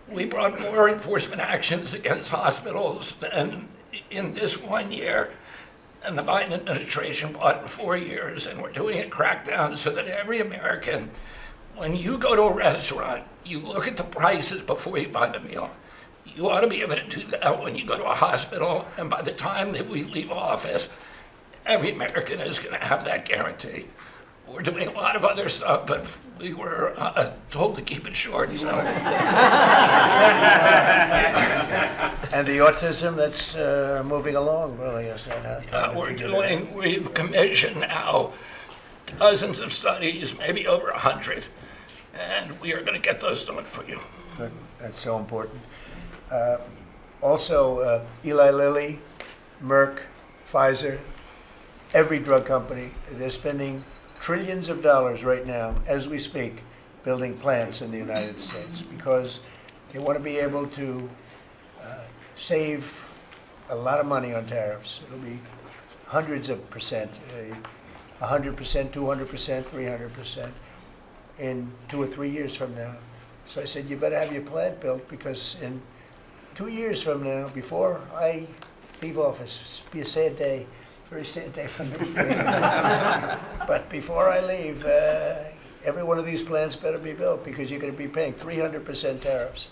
Speaker 2: We brought more enforcement actions against hospitals than in this 1 year, and the Biden administration brought in 4 years, and we're doing a crackdown so that every American, when you go to a restaurant, you look at the prices before you buy the meal. You ought to be able to do that when you go to a hospital, and by the time that we leave office, every American is going to have that guarantee. We're doing a lot of other stuff, but we were told to keep it short, so.
Speaker 1: And the autism, that's moving along, really, is that?
Speaker 2: We've commissioned now dozens of studies, maybe over 100, and we are going to get those done for you.
Speaker 1: Good, that's so important. Also, Eli Lilly, Merck, Pfizer, every drug company, they're spending trillions of dollars right now, as we speak, building plants in the United States because they want to be able to save a lot of money on tariffs. It'll be hundreds of percent, 100%, 200%, 300% in 2 or 3 years from now. So I said, you better have your plant built because in 2 years from now, before I leave office, it'll be a sad day, very sad day for me. But before I leave, every one of these plants better be built because you're going to be paying 300% tariffs.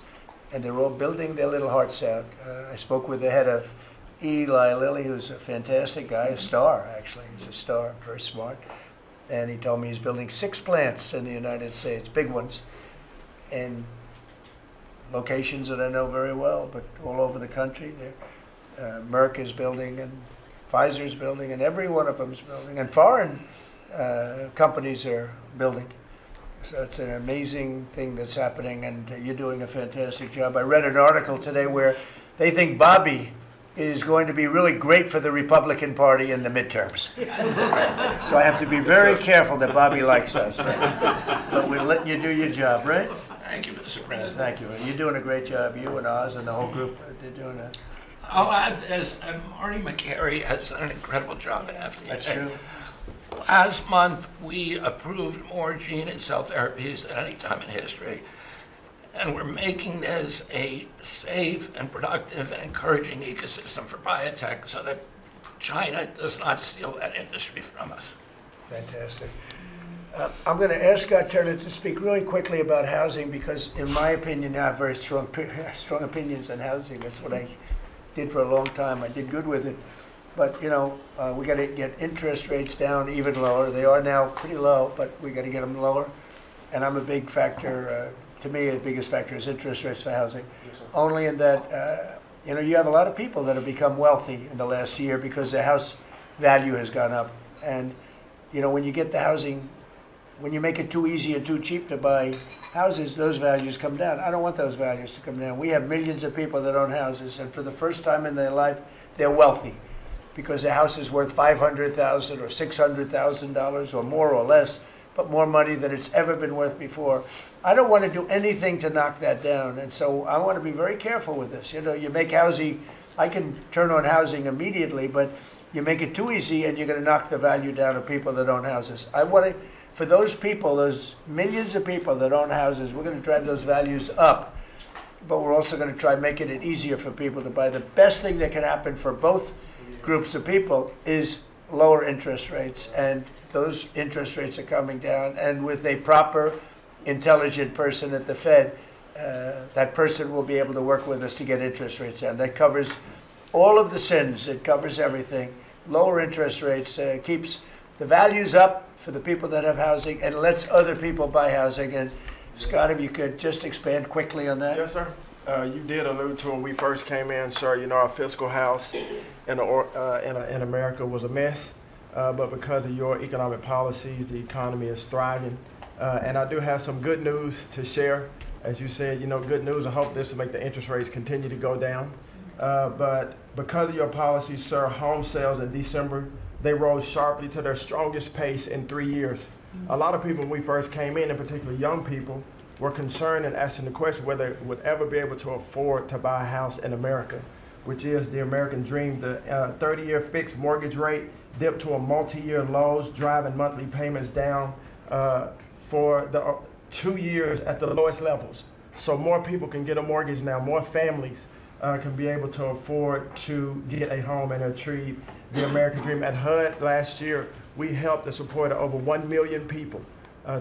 Speaker 1: And they're all building their little hearts out. I spoke with the head of Eli Lilly, who's a fantastic guy, a star, actually. He's a star, very smart. And he told me he's building 6 plants in the United States, big ones, in locations that I know very well, but all over the country. Merck is building, and Pfizer's building, and every one of them's building, and foreign companies are building. So it's an amazing thing that's happening, and you're doing a fantastic job. I read an article today where they think Bobby is going to be really great for the Republican Party in the midterms. So I have to be very careful that Bobby likes us. But we're letting you do your job, right?
Speaker 2: Thank you, Mr. President.
Speaker 1: Thank you. You're doing a great job. You and Oz and the whole group, they're doing a...
Speaker 2: I'll add this, and Marty McCary has done an incredible job at FDA.
Speaker 1: That's true.
Speaker 2: Last month, we approved more gene and cell therapies than any time in history. And we're making this a safe and productive and encouraging ecosystem for biotech so that China does not steal that industry from us.
Speaker 1: Fantastic. I'm going to ask Scott Turner to speak really quickly about housing because, in my opinion, I have very strong opinions on housing. That's what I did for a long time. I did good with it. But, you know, we got to get interest rates down even lower. They are now pretty low, but we got to get them lower. And I'm a big factor, to me, the biggest factor is interest rates for housing. Only in that, you know, you have a lot of people that have become wealthy in the last year because their house value has gone up. And, you know, when you get the housing, when you make it too easy and too cheap to buy houses, those values come down. I don't want those values to come down. We have millions of people that own houses, and for the first time in their life, they're wealthy because their house is worth $500,000 or $600,000 or more or less, but more money than it's ever been worth before. I don't want to do anything to knock that down, and so I want to be very careful with this. You know, you make housing, I can turn on housing immediately, but you make it too easy and you're going to knock the value down of people that own houses. I want to, for those people, those millions of people that own houses, we're going to drive those values up, but we're also going to try making it easier for people to buy. The best thing that can happen for both groups of people is lower interest rates, and those interest rates are coming down, and with a proper, intelligent person at the Fed, that person will be able to work with us to get interest rates down. That covers all of the sins. It covers everything. Lower interest rates keeps the values up for the people that have housing and lets other people buy housing. And Scott, if you could just expand quickly on that.
Speaker 7: Yes, sir. You did allude to when we first came in, sir, you know, our fiscal house in America was a mess, but because of your economic policies, the economy is thriving. And I do have some good news to share. As you said, you know, good news. I hope this will make the interest rates continue to go down. But because of your policies, sir, home sales in December, they rose sharply to their strongest pace in 3 years. A lot of people, when we first came in particular young people, were concerned and asking the question whether they would ever be able to afford to buy a house in America, which is the American dream. The 30-year fixed mortgage rate dipped to a multi-year lows, driving monthly payments down for the 2 years at the lowest levels. So more people can get a mortgage now, more families can be able to afford to get a home and achieve the American dream. At HUD last year, we helped and supported over 1 million people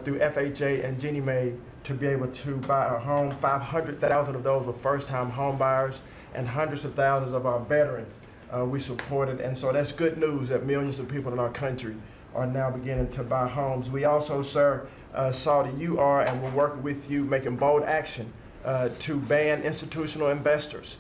Speaker 7: through FHA and Ginnie Mae to be able to buy a home. 500,000 of those were first-time home buyers, and hundreds of thousands of our veterans we supported. And so that's good news that millions of people in our country are now beginning to buy homes. We also, sir, saw that you are, and we're working with you, making bold action to ban institutional investors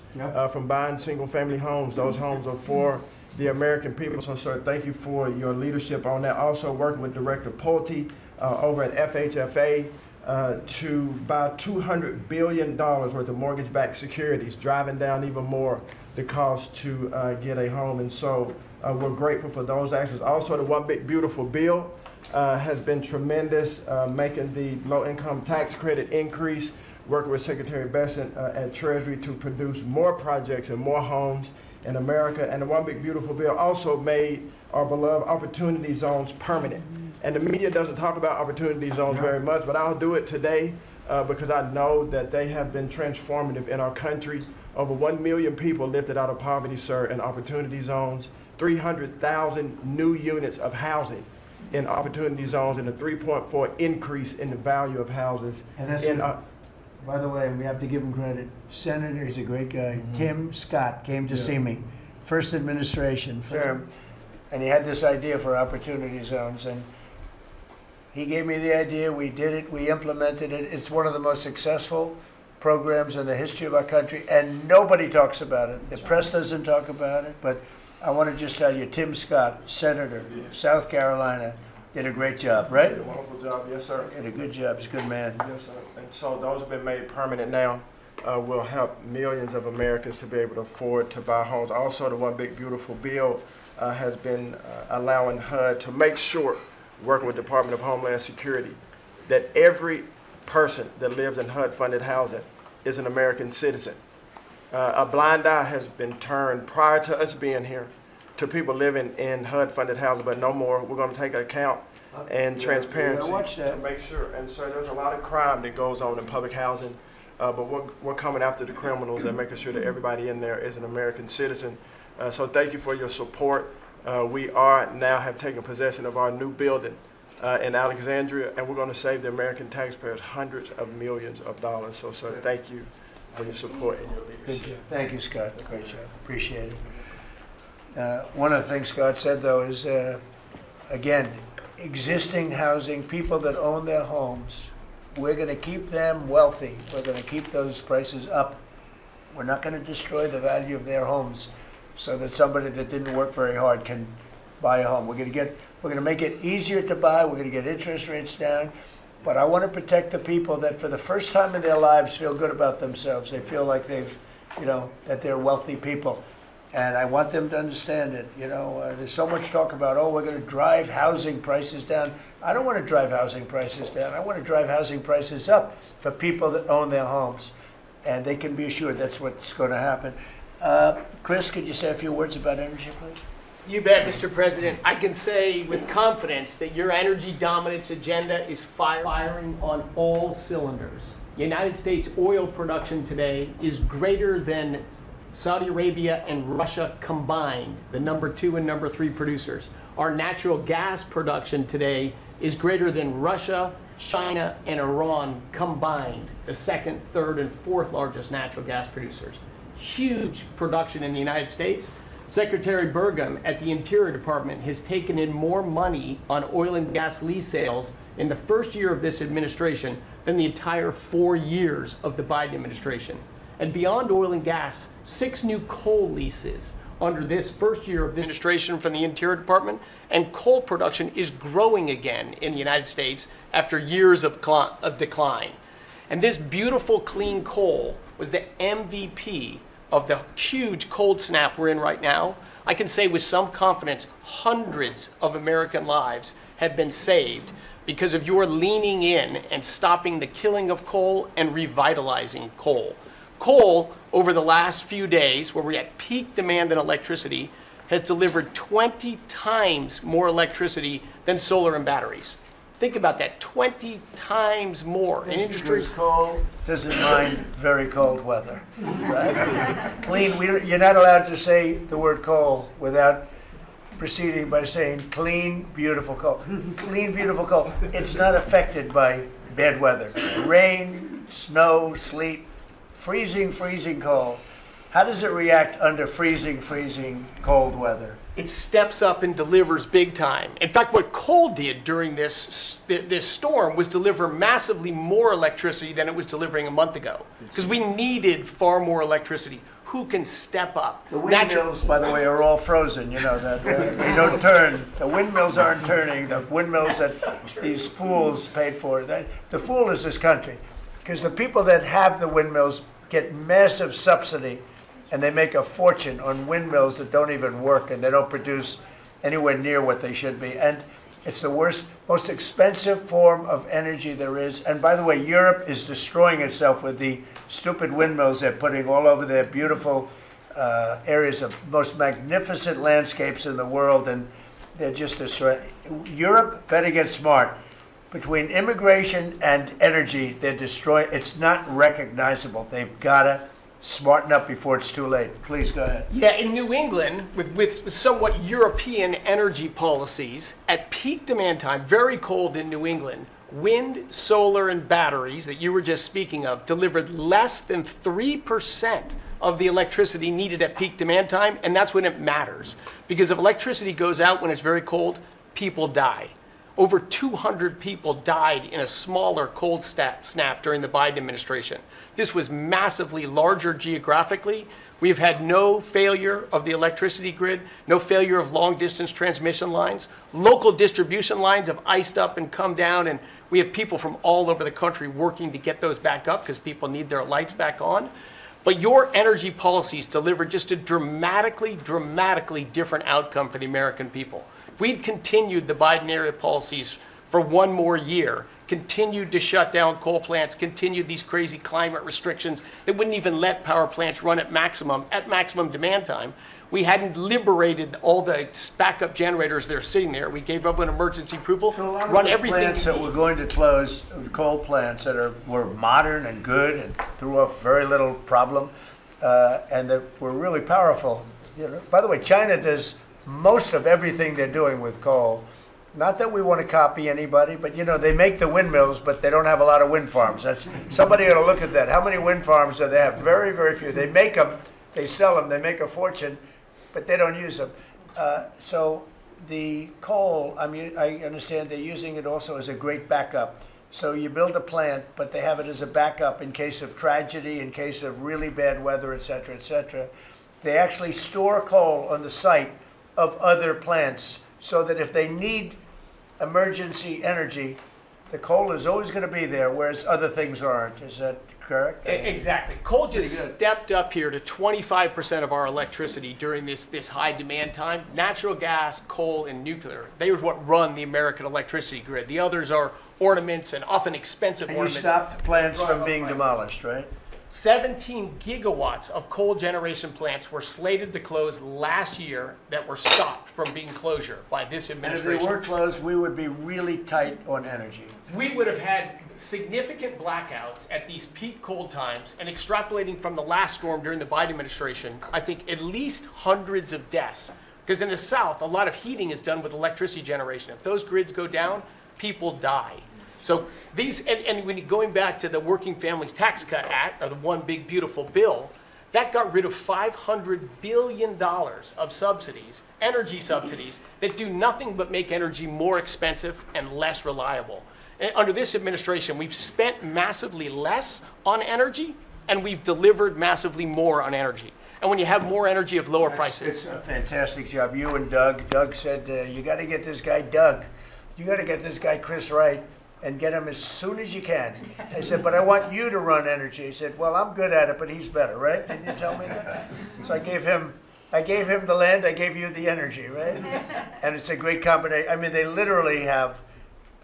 Speaker 7: from buying single-family homes. Those homes are for the American people. So, sir, thank you for your leadership on that. Also working with Director Pulte over at FHFA to buy $200 billion worth of mortgage-backed securities, driving down even more the cost to get a home. And so we're grateful for those actions. Also, the One Big Beautiful Bill has been tremendous, making the low-income tax credit increase, working with Secretary Bessent at Treasury to produce more projects and more homes in America. And the One Big Beautiful Bill also made our beloved opportunity zones permanent. And the media doesn't talk about opportunity zones very much, but I'll do it today because I know that they have been transformative in our country. Over 1 million people lifted out of poverty, sir, in opportunity zones, 300,000 new units of housing in opportunity zones, and a 3.4 increase in the value of houses.
Speaker 1: And that's by the way, we have to give him credit. Senator, he's a great guy. Tim Scott came to see me, first administration, and he had this idea for opportunity zones, and he gave me the idea. We did it. We implemented it. It's one of the most successful programs in the history of our country, and nobody talks about it. The press doesn't talk about it, but I want to just tell you, Tim Scott, Senator, South Carolina, did a great job, right?
Speaker 7: Did a wonderful job, yes, sir.
Speaker 1: Did a good job. He's a good man.
Speaker 7: Yes, sir. And so those have been made permanent now. Will help millions of Americans to be able to afford to buy homes. Also, the One Big Beautiful Bill has been allowing HUD to make sure, working with the Department of Homeland Security, that every person that lives in HUD-funded housing is an American citizen. A blind eye has been turned prior to us being here to people living in HUD-funded housing, but no more. We're going to take account and transparency to make sure. And so there's a lot of crime that goes on in public housing, but we're coming after the criminals and making sure that everybody in there is an American citizen. So thank you for your support. We are now have taken possession of our new building in Alexandria, and we're going to save the American taxpayers hundreds of millions of dollars. So, sir, thank you for your support and your leadership.
Speaker 1: Thank you, Scott. Great job. Appreciate it. One of the things Scott said, though, is, again, existing housing, people that own their homes, we're going to keep them wealthy. We're going to keep those prices up. We're not going to destroy the value of their homes so that somebody that didn't work very hard can buy a home. We're going to make it easier to buy. We're going to get interest rates down. But I want to protect the people that for the first time in their lives feel good about themselves. They feel like they've, that they're wealthy people. And I want them to understand it. There's so much talk about, we're going to drive housing prices down. I don't want to drive housing prices down. I want to drive housing prices up for people that own their homes. And they can be assured that's what's going to happen. Chris, could you say a few words about energy, please?
Speaker 8: You bet, Mr. President. I can say with confidence that your energy dominance agenda is firing on all cylinders. United States oil production today is greater than Saudi Arabia and Russia combined, the number 2 and number 3 producers. Our natural gas production today is greater than Russia, China, and Iran combined, the 2nd, 3rd, and 4th largest natural gas producers. Huge production in the United States. Secretary Burgum at the Interior Department has taken in more money on oil and gas lease sales in the first year of this administration than the entire 4 years of the Biden administration. And beyond oil and gas, 6 new coal leases under this first year of this administration from the Interior Department, and coal production is growing again in the United States after years of decline. And this beautiful clean coal was the MVP of the huge cold snap we're in right now. I can say with some confidence, hundreds of American lives have been saved because of your leaning in and stopping the killing of coal and revitalizing coal. Coal, over the last few days, where we're at peak demand in electricity, has delivered 20 times more electricity than solar and batteries. Think about that, 20 times more. An industry
Speaker 1: because coal doesn't mind very cold weather, right? You're not allowed to say the word coal without proceeding by saying clean, beautiful coal. Clean, beautiful coal. It's not affected by bad weather. Rain, snow, sleet, freezing cold. How does it react under freezing cold weather?
Speaker 8: it steps up and delivers big time. In fact, what coal did during this storm was deliver massively more electricity than it was delivering a month ago, because we needed far more electricity. Who can step up?
Speaker 1: The windmills, by the way, are all frozen. You know that they don't turn. The windmills aren't turning. The windmills that these fools paid for. The fool is this country, because the people that have the windmills get massive subsidy, and they make a fortune on windmills that don't even work, and they don't produce anywhere near what they should be. And it's the worst, most expensive form of energy there is. And by the way, Europe is destroying itself with the stupid windmills they're putting all over their beautiful areas of most magnificent landscapes in the world, and they're just destroying. Europe better get smart. Between immigration and energy, they're destroying. It's not recognizable. They've got to smarten up before it's too late. Please go ahead.
Speaker 8: Yeah, in New England, with somewhat European energy policies, at peak demand time, very cold in New England, wind, solar, and batteries that you were just speaking of delivered less than 3% of the electricity needed at peak demand time, and that's when it matters. Because if electricity goes out when it's very cold, people die. Over 200 people died in a smaller cold snap during the Biden administration. This was massively larger geographically. We've had no failure of the electricity grid, no failure of long-distance transmission lines. Local distribution lines have iced up and come down, and we have people from all over the country working to get those back up because people need their lights back on. But your energy policies delivered just a dramatically different outcome for the American people. If we'd continued the Biden-era policies for one more year, continued to shut down coal plants, continued these crazy climate restrictions that wouldn't even let power plants run at maximum demand time, we hadn't liberated all the backup generators that are sitting there. We gave up an emergency approval,
Speaker 1: So a lot of
Speaker 8: run
Speaker 1: those
Speaker 8: everything.
Speaker 1: plants that were going to close, coal plants that were modern and good and threw off very little problem, and that were really powerful. You know, by the way, China does most of everything they're doing with coal. Not that we want to copy anybody, but you know, they make the windmills, but they don't have a lot of wind farms. That's somebody ought to look at that. How many wind farms do they have? Very, very few. They make them, they sell them, they make a fortune, but they don't use them. So the coal, I mean, I understand they're using it also as a great backup. So you build a plant, but they have it as a backup in case of tragedy, in case of really bad weather, et cetera, et cetera. They actually store coal on the site of other plants so that if they need emergency energy, the coal is always going to be there, whereas other things aren't. Is that correct?
Speaker 8: Exactly. Coal just stepped up here to 25% of our electricity during this high demand time. Natural gas, coal, and nuclear, they are what run the American electricity grid. The others are ornaments and often expensive
Speaker 1: And you
Speaker 8: ornaments.
Speaker 1: stopped plants
Speaker 8: Drive
Speaker 1: from
Speaker 8: up
Speaker 1: being
Speaker 8: prices.
Speaker 1: demolished, right?
Speaker 8: 17 gigawatts of coal generation plants were slated to close last year that were stopped from being closure by this
Speaker 1: And if
Speaker 8: administration.
Speaker 1: they were closed, we would be really tight on energy.
Speaker 8: We would have had significant blackouts at these peak cold times, and extrapolating from the last storm during the Biden administration, I think at least hundreds of deaths. Because in the South, a lot of heating is done with electricity generation. If those grids go down, people die. So these, and when you're going back to the Working Families Tax Cut Act, or the One Big Beautiful Bill, that got rid of $500 billion of subsidies, energy subsidies, that do nothing but make energy more expensive and less reliable. And under this administration, we've spent massively less on energy, and we've delivered massively more on energy. And when you have more energy of lower prices.
Speaker 1: It's a fantastic job. You and Doug. Doug said, you got to get this guy, Doug. You got to get this guy, Chris, Wright, and get him as soon as you can. I said, but I want you to run energy. He said, well, I'm good at it, but he's better, right? Didn't you tell me that? So I gave him the land, I gave you the energy, right? And it's a great combination. I mean, they literally have,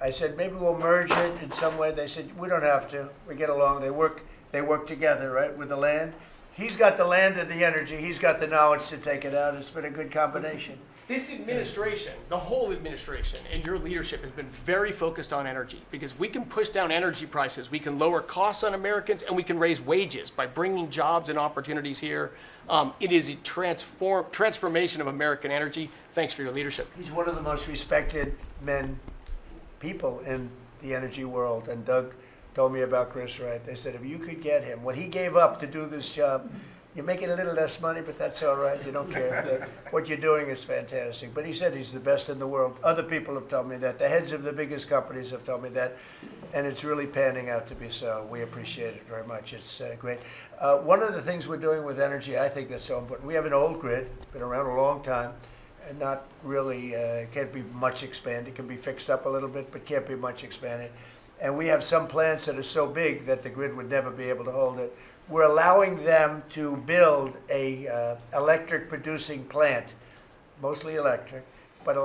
Speaker 1: I said, maybe we'll merge it in some way. They said, we don't have to. We get along. They work together, right, with the land. He's got the land and the energy. He's got the knowledge to take it out. It's been a good combination.
Speaker 8: This administration, the whole administration, and your leadership has been very focused on energy, because we can push down energy prices, we can lower costs on Americans, and we can raise wages by bringing jobs and opportunities here. It is a transformation of American energy. Thanks for your leadership.
Speaker 1: He's one of the most respected people in the energy world. And Doug told me about Chris Wright. They said, if you could get him, what he gave up to do this job, You're making a little less money, but that's all right. You don't care. What you're doing is fantastic. But he said he's the best in the world. Other people have told me that. The heads of the biggest companies have told me that. And it's really panning out to be so. We appreciate it very much. It's great. One of the things we're doing with energy, I think that's so important. We have an old grid, been around a long time, and not really, can't be much expanded. Can be fixed up a little bit, but can't be much expanded. And we have some plants that are so big that the grid would never be able to hold it. We're allowing them to build a electric producing plant, mostly electric, but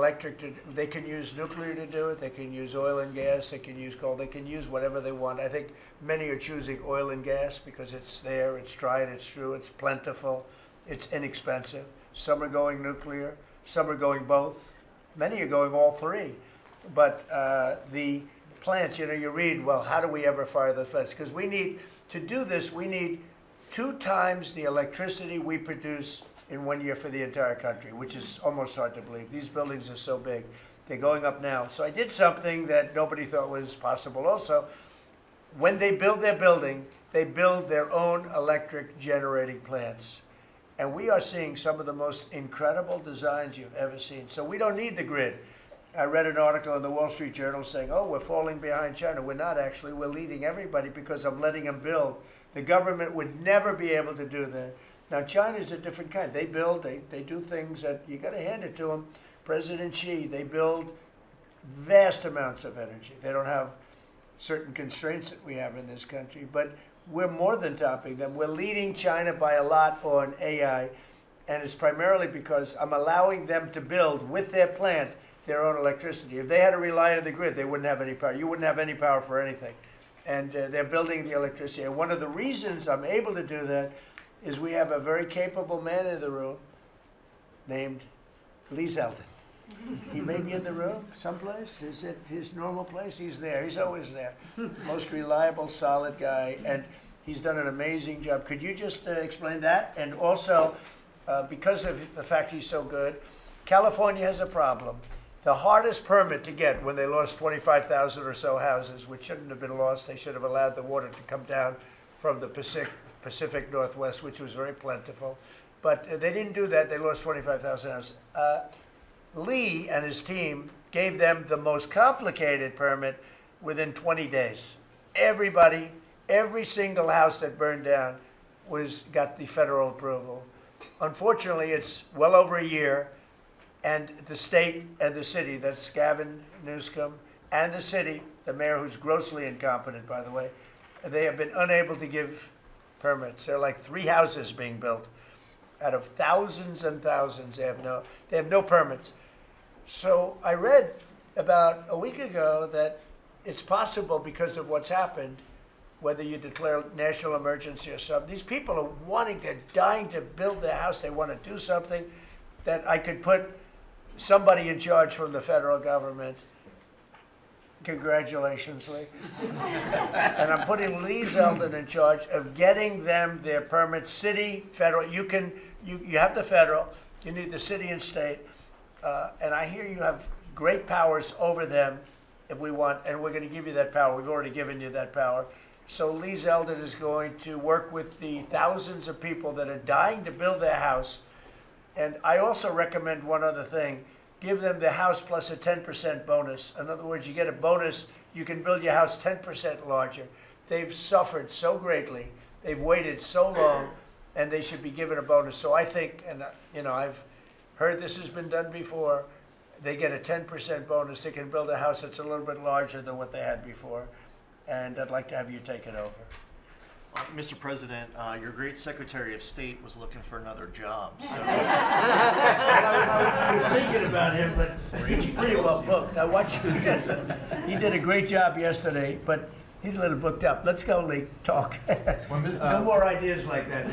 Speaker 1: they can use nuclear to do it, they can use oil and gas, they can use coal, they can use whatever they want. I think many are choosing oil and gas because it's there, it's tried, it's true, it's plentiful, it's inexpensive. Some are going nuclear, some are going both. Many are going all three. But the plants, you read, well, how do we ever fire those plants? Because to do this, we need 2 times the electricity we produce in 1 year for the entire country, which is almost hard to believe. These buildings are so big. They're going up now. So I did something that nobody thought was possible also. When they build their building, they build their own electric generating plants. And we are seeing some of the most incredible designs you've ever seen. So we don't need the grid. I read an article in the Wall Street Journal saying, oh, we're falling behind China. We're not actually. We're leading everybody because I'm letting them build. The government would never be able to do that. Now, China's a different kind. They build, they do things that you got to hand it to them. President Xi, they build vast amounts of energy. They don't have certain constraints that we have in this country, but we're more than topping them. We're leading China by a lot on AI, and it's primarily because I'm allowing them to build with their plant their own electricity. If they had to rely on the grid, they wouldn't have any power. You wouldn't have any power for anything. And they're building the electricity. And one of the reasons I'm able to do that is we have a very capable man in the room named Lee Zeldin. He may be in the room someplace. Is it his normal place? He's there. He's always there. Most reliable, solid guy. And he's done an amazing job. Could you just explain that? And also, because of the fact he's so good, California has a problem. The hardest permit to get when they lost 25,000 or so houses, which shouldn't have been lost, they should have allowed the water to come down from the Pacific Northwest, which was very plentiful. But they didn't do that. They lost 25,000 houses. Lee and his team gave them the most complicated permit within 20 days. Everybody, every single house that burned down got the federal approval. Unfortunately, it's well over a year. And the state and the city, that's Gavin Newsom, and the city, the mayor who's grossly incompetent, by the way, they have been unable to give permits. There are like 3 houses being built out of thousands and thousands. They have no permits. So I read about a week ago that it's possible because of what's happened, whether you declare national emergency or something, these people are they're dying to build their house. They want to do something that I could put somebody in charge from the federal government. Congratulations, Lee. And I'm putting Lee Zeldin in charge of getting them their permits, city, federal. You have the federal, you need the city and state. And I hear you have great powers over them if we want, and we're going to give you that power. We've already given you that power. So Lee Zeldin is going to work with the thousands of people that are dying to build their house. And I also recommend one other thing. Give them the house plus a 10% bonus. In other words, you get a bonus, you can build your house 10% larger. They've suffered so greatly. They've waited so long, and they should be given a bonus. So I think, and I've heard this has been done before, they get a 10% bonus. They can build a house that's a little bit larger than what they had before. And I'd like to have you take it over.
Speaker 9: Mr. President, your great Secretary of State was looking for another job. So.
Speaker 1: I was thinking about him, but he's pretty well booked. I watched him. He did a great job yesterday, but he's a little booked up. Let's go, Lee. Talk. No more ideas like that.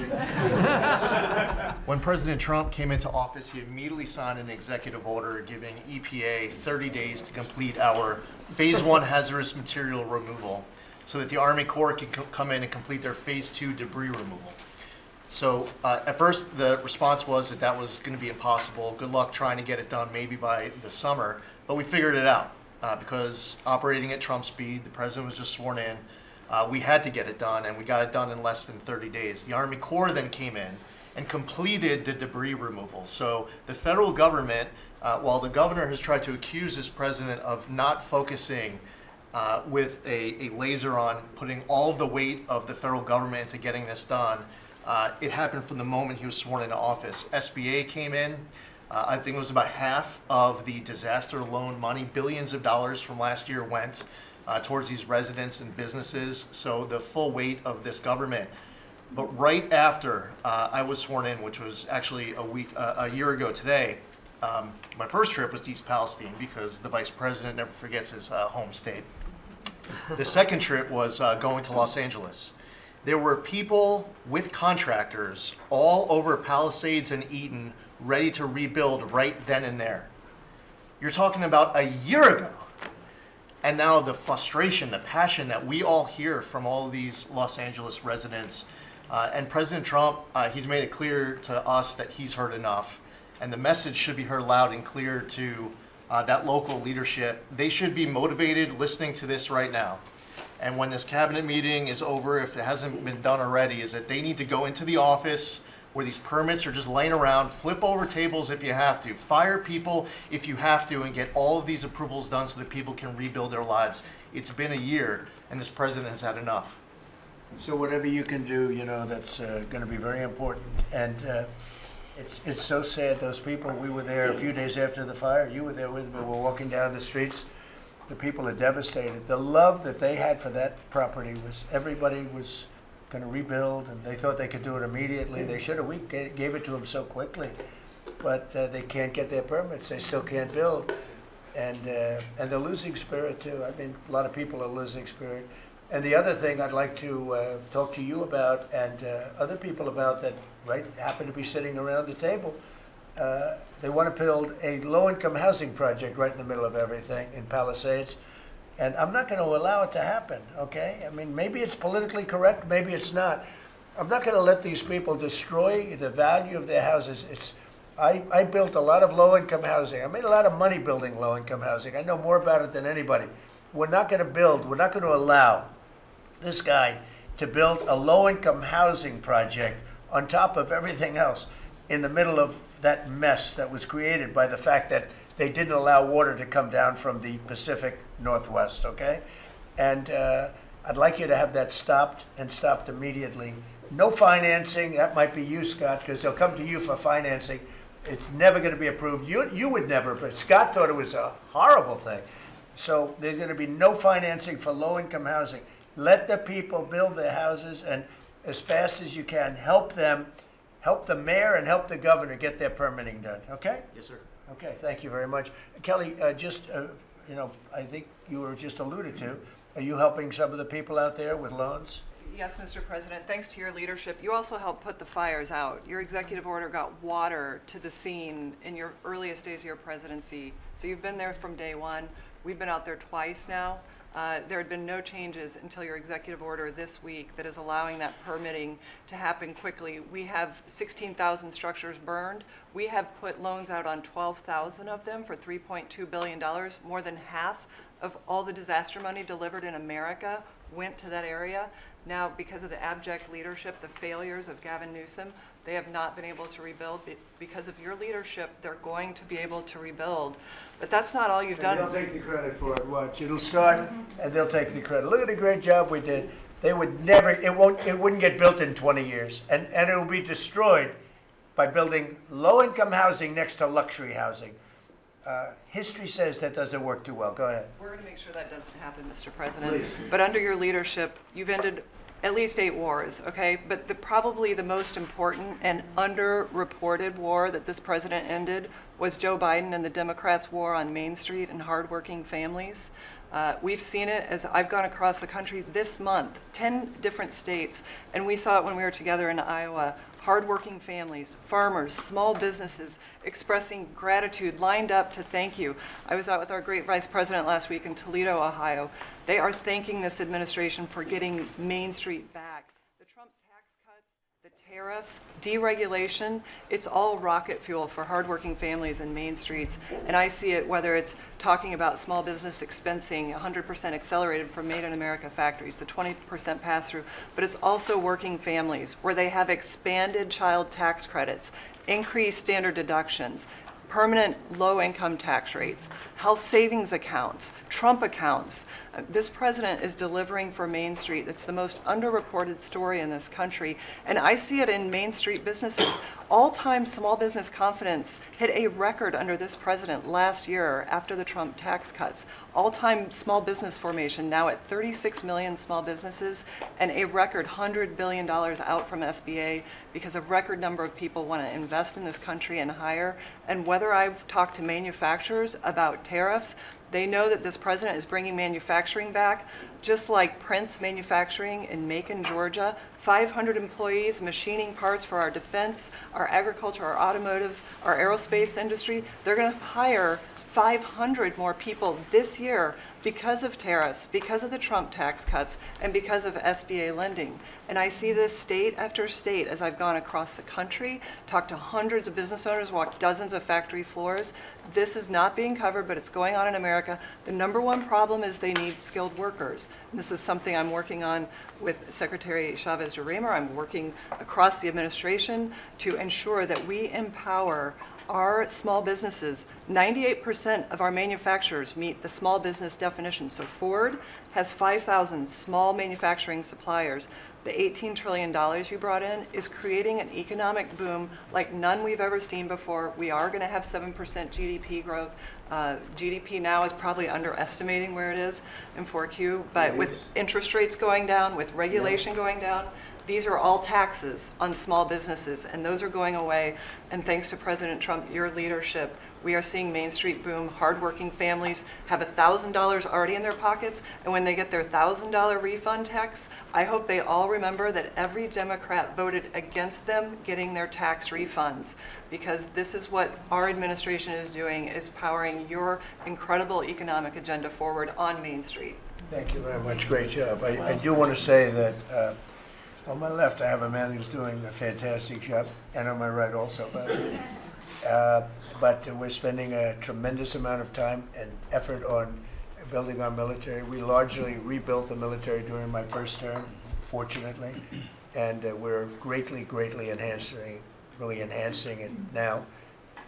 Speaker 9: When President Trump came into office, he immediately signed an executive order giving EPA 30 days to complete our Phase 1 hazardous material removal, so that the Army Corps can come in and complete their Phase 2 debris removal. So at first, the response was that was going to be impossible. Good luck trying to get it done maybe by the summer. But we figured it out because operating at Trump speed, the president was just sworn in. we had to get it done, and we got it done in less than 30 days. The Army Corps then came in and completed the debris removal. So the federal government, while the governor has tried to accuse this president of not focusing with a laser on putting all of the weight of the federal government into getting this done, it happened from the moment he was sworn into office. SBA came in. I think it was about half of the disaster loan money, billions of dollars from last year went towards these residents and businesses. So the full weight of this government. But right after I was sworn in, which was actually a year ago today, my first trip was to East Palestine because the vice president never forgets his home state. The second trip was going to Los Angeles. There were people with contractors all over Palisades and Eaton ready to rebuild right then and there. You're talking about a year ago. And now the frustration, the passion that we all hear from all of these Los Angeles residents. And President Trump, he's made it clear to us that he's heard enough. And the message should be heard loud and clear to that local leadership. They should be motivated listening to this right now. And when this cabinet meeting is over, if it hasn't been done already, is that they need to go into the office where these permits are just laying around, flip over tables if you have to, fire people if you have to, and get all of these approvals done so that people can rebuild their lives. It's been a year, and this president has had enough.
Speaker 1: So whatever you can do, you know, that's going to be very important. And it's so sad, those people, we were there a few days after the fire, you were there with me, we were walking down the streets. The people are devastated. The love that they had for that property was, everybody was going to rebuild, and they thought they could do it immediately. They should have. We gave it to them so quickly, but they can't get their permits. They still can't build, and they're losing spirit too. I mean, a lot of people are losing spirit. And the other thing I'd like to talk to you about and other people about that happen to be sitting around the table. They want to build a low-income housing project right in the middle of everything in Palisades. And I'm not going to allow it to happen, okay? I mean, maybe it's politically correct, maybe it's not. I'm not going to let these people destroy the value of their houses. I built a lot of low-income housing. I made a lot of money building low-income housing. I know more about it than anybody. We're not going to allow this guy to build a low-income housing project on top of everything else in the middle of that mess that was created by the fact that they didn't allow water to come down from the Pacific Northwest, okay? And I'd like you to have that stopped, and stopped immediately. No financing. That might be you, Scott, because they'll come to you for financing. It's never going to be approved. You would never, but Scott thought it was a horrible thing. So there's going to be no financing for low-income housing. Let the people build their houses, and as fast as you can, help them, help the mayor and help the governor get their permitting done, okay?
Speaker 9: Yes, sir.
Speaker 1: Okay, thank you very much. Kelly, you know, I think you were just alluded to, are you helping some of the people out there with loans?
Speaker 4: Yes, Mr. President, thanks to your leadership, you also helped put the fires out. Your executive order got water to the scene in your earliest days of your presidency. So you've been there from day one. We've been out there twice now. There had been no changes until your executive order this week that is allowing that permitting to happen quickly. We have 16,000 structures burned. We have put loans out on 12,000 of them for $3.2 billion. More than half of all the disaster money delivered in America went to that area. Now, because of the abject leadership, the failures of Gavin Newsom, they have not been able to rebuild. Because of your leadership, they're going to be able to rebuild. But that's not all you've done.
Speaker 1: They'll take the credit for it. Watch, it'll start, and they'll take the credit. Look at the great job we did. They would never. It wouldn't get built in 20 years, and it will be destroyed by building low-income housing next to luxury housing. History says that doesn't work too well. Go ahead.
Speaker 4: We're going to make sure that doesn't happen, Mr. President.
Speaker 1: Please.
Speaker 4: But under your leadership, you've ended at least 8 wars, okay? But probably the most important and underreported war that this president ended was Joe Biden and the Democrats' war on Main Street and hardworking families. We've seen it as I've gone across the country this month, 10 different states, and we saw it when we were together in Iowa. Hardworking families, farmers, small businesses expressing gratitude, lined up to thank you. I was out with our great vice president last week in Toledo, Ohio. They are thanking this administration for getting Main Street back. The Trump tax cuts The tariffs, deregulation, it's all rocket fuel for hardworking families in main streets. And I see it whether it's talking about small business expensing 100% accelerated from Made in America factories, the 20% pass-through, but it's also working families where they have expanded child tax credits, increased standard deductions, permanent low-income tax rates, health savings accounts, Trump accounts. This president is delivering for Main Street. It's the most underreported story in this country. And I see it in Main Street businesses. All-time small business confidence hit a record under this president last year after the Trump tax cuts. All-time small business formation now at 36 million small businesses and a record $100 billion out from SBA because a record number of people want to invest in this country and hire. And whether I've talked to manufacturers about tariffs, they know that this president is bringing manufacturing back, just like Prince Manufacturing in Macon, Georgia. 500 employees machining parts for our defense, our agriculture, our automotive, our aerospace industry. They're going to hire 500 more people this year because of tariffs, because of the Trump tax cuts, and because of SBA lending. And I see this state after state as I've gone across the country, talked to hundreds of business owners, walked dozens of factory floors. This is not being covered, but it's going on in America. The number one problem is they need skilled workers. And this is something I'm working on with Secretary Chavez-DeRemer. I'm working across the administration to ensure that we empower our small businesses. 98% of our manufacturers meet the small business definition. So Ford has 5,000 small manufacturing suppliers. The $18 trillion you brought in is creating an economic boom like none we've ever seen before. We are going to have 7% GDP growth. GDP now is probably underestimating where it is in 4Q, but with interest rates going down, with regulation going down, these are all taxes on small businesses, and those are going away. And thanks to President Trump, your leadership, we are seeing Main Street boom. Hardworking families have $1,000 already in their pockets, and when they get their $1,000 refund tax, I hope they all remember that every Democrat voted against them getting their tax refunds, because this is what our administration is doing, is powering your incredible economic agenda forward on Main Street.
Speaker 1: Thank you very much. Great job. I do want to say that on my left, I have a man who's doing a fantastic job, and on my right also. But we're spending a tremendous amount of time and effort on building our military. We largely rebuilt the military during my first term, fortunately, and we're greatly enhancing it now.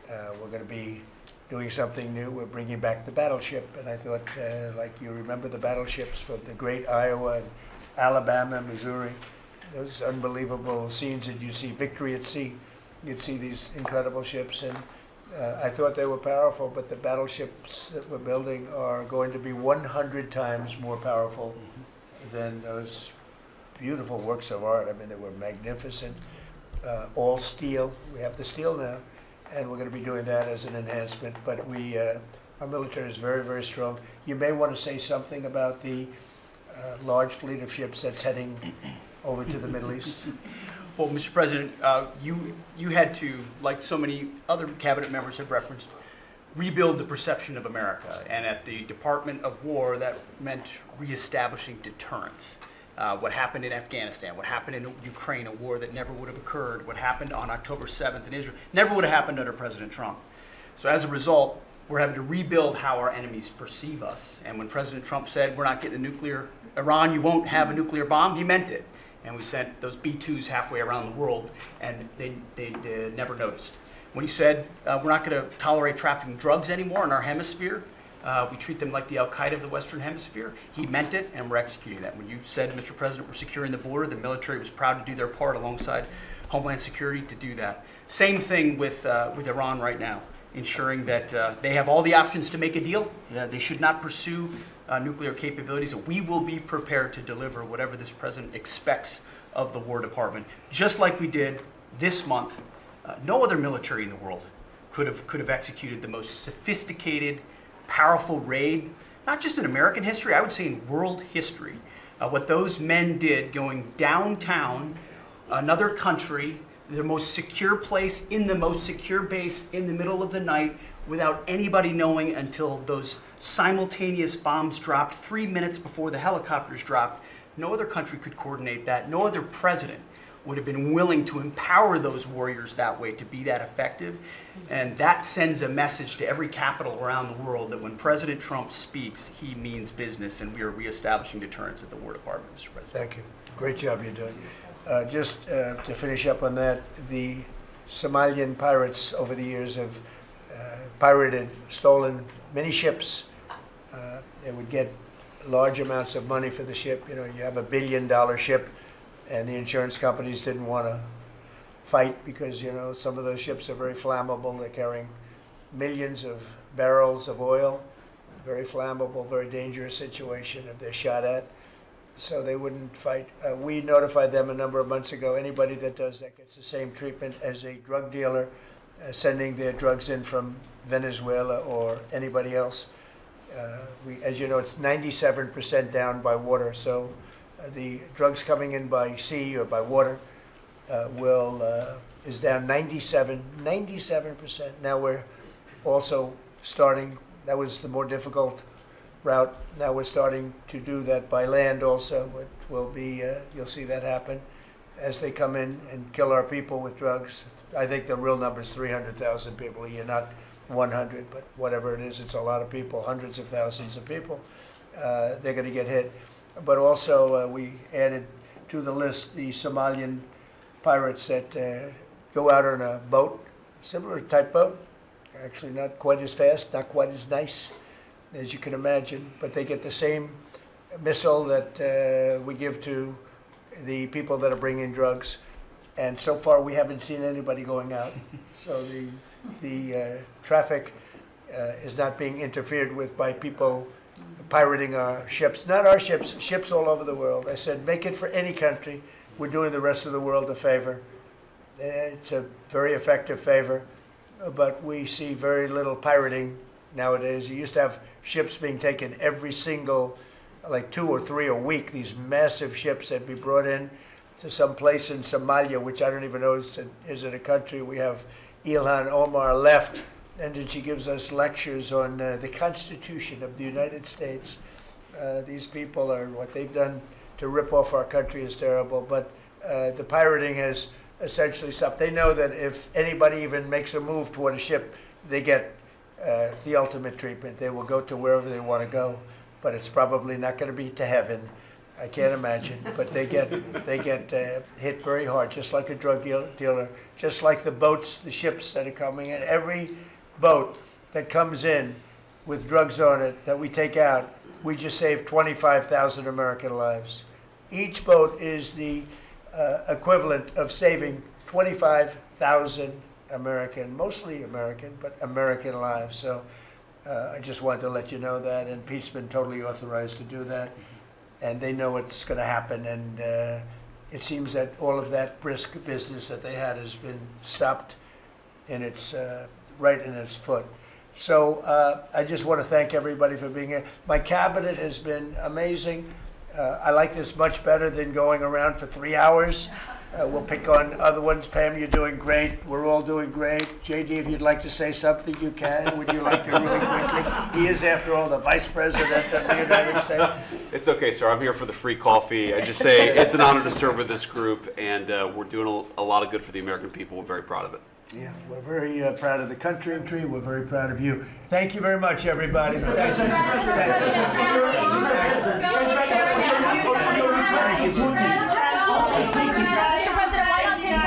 Speaker 1: We're going to be doing something new. We're bringing back the battleship, and I thought, like you remember the battleships from the great Iowa and Alabama, Missouri, those unbelievable scenes that you see, Victory at Sea. You'd see these incredible ships, and I thought they were powerful, but the battleships that we're building are going to be 100 times more powerful than those beautiful works of art. I mean, they were magnificent, all steel. We have the steel now, and we're going to be doing that as an enhancement, but our military is very strong. You may want to say something about the large fleet of ships that's heading over to the Middle East.
Speaker 10: Well, Mr. President, you had to, like so many other cabinet members have referenced, rebuild the perception of America. And at the Department of War, that meant reestablishing deterrence. What happened in Afghanistan, what happened in Ukraine, a war that never would have occurred, what happened on October 7th in Israel, never would have happened under President Trump. So as a result, we're having to rebuild how our enemies perceive us. And when President Trump said, we're not getting a nuclear, Iran, you won't have a nuclear bomb, he meant it. And we sent those B-2s halfway around the world, and they never noticed. When he said, we're not going to tolerate trafficking drugs anymore in our hemisphere, we treat them like the Al-Qaeda of the Western Hemisphere, he meant it, and we're executing that. When you said, Mr. President, we're securing the border, the military was proud to do their part alongside Homeland Security to do that. Same thing with Iran right now, ensuring that they have all the options to make a deal. They should not pursue nuclear capabilities, and we will be prepared to deliver whatever this president expects of the War Department, just like we did this month. No other military in the world could have executed the most sophisticated, powerful raid, not just in American history, I would say in world history. What those men did, going downtown, another country, the most secure place in the most secure base in the middle of the night, without anybody knowing until those simultaneous bombs dropped 3 minutes before the helicopters dropped. No other country could coordinate that. No other president would have been willing to empower those warriors that way to be that effective. And that sends a message to every capital around the world that when President Trump speaks, he means business, and we are reestablishing deterrence at the War Department, Mr. President.
Speaker 1: Thank you. Great job you're doing. Just to finish up on that, the Somalian pirates over the years have pirated, stolen many ships. They would get large amounts of money for the ship. You know, you have $1 billion ship, and the insurance companies didn't want to fight because, you know, some of those ships are very flammable. They're carrying millions of barrels of oil. Very flammable, very dangerous situation if they're shot at. So they wouldn't fight. We notified them a number of months ago. Anybody that does that gets the same treatment as a drug dealer sending their drugs in from Venezuela or anybody else. As you know, it's 97% down by water. So the drugs coming in by sea or by water is down 97%. Now we're also starting. That was the more difficult route. Now we're starting to do that by land also. It will be, you'll see that happen as they come in and kill our people with drugs. I think the real number is 300,000 people a year, not 100, but whatever it is, it's a lot of people, hundreds of thousands of people. They're going to get hit. But also we added to the list the Somalian pirates that go out on a boat, similar type boat, actually not quite as fast, not quite as nice as you can imagine, but they get the same missile that we give to the people that are bringing drugs. And so far, we haven't seen anybody going out. So the traffic is not being interfered with by people pirating our ships. Not our ships, ships all over the world. I said, make it for any country. We're doing the rest of the world a favor. It's a very effective favor, but we see very little pirating nowadays. You used to have ships being taken every single, like 2 or 3 a week, these massive ships that be brought in to some place in Somalia, which I don't even know is it a country. We have Ilhan Omar left, and then she gives us lectures on the Constitution of the United States. These people are, what they've done to rip off our country is terrible, but the pirating has essentially stopped. They know that if anybody even makes a move toward a ship, they get the ultimate treatment. They will go to wherever they want to go, but it's probably not going to be to heaven. I can't imagine, but they get hit very hard, just like a drug dealer, just like the boats, the ships that are coming in. Every boat that comes in with drugs on it that we take out, we just saved 25,000 American lives. Each boat is the equivalent of saving 25,000 mostly American, but American lives. So I just wanted to let you know that, and Pete's been totally authorized to do that. And they know it's going to happen, and it seems that all of that brisk business that they had has been stopped in its right in its foot. So I just want to thank everybody for being here. My cabinet has been amazing. I like this much better than going around for 3 hours. We'll pick on other ones. Pam, you're doing great. We're all doing great. JD, if you'd like to say something, you can. Would you like to really quickly? He is, after all, the Vice President of the United States.
Speaker 11: It's okay, sir. I'm here for the free coffee. I just say it's an honor to serve with this group, and we're doing a lot of good for the American people. We're very proud of it.
Speaker 1: Yeah, we're very proud of the country. We're very proud of you. Thank you very much, everybody. Thank you.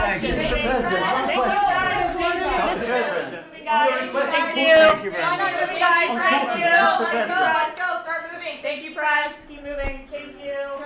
Speaker 1: Thank you. Mr. President, one question.
Speaker 12: Thank you.
Speaker 1: Thank you very much.
Speaker 12: Thank you. Let's go. Start moving. Thank you, press. Keep moving. Thank you.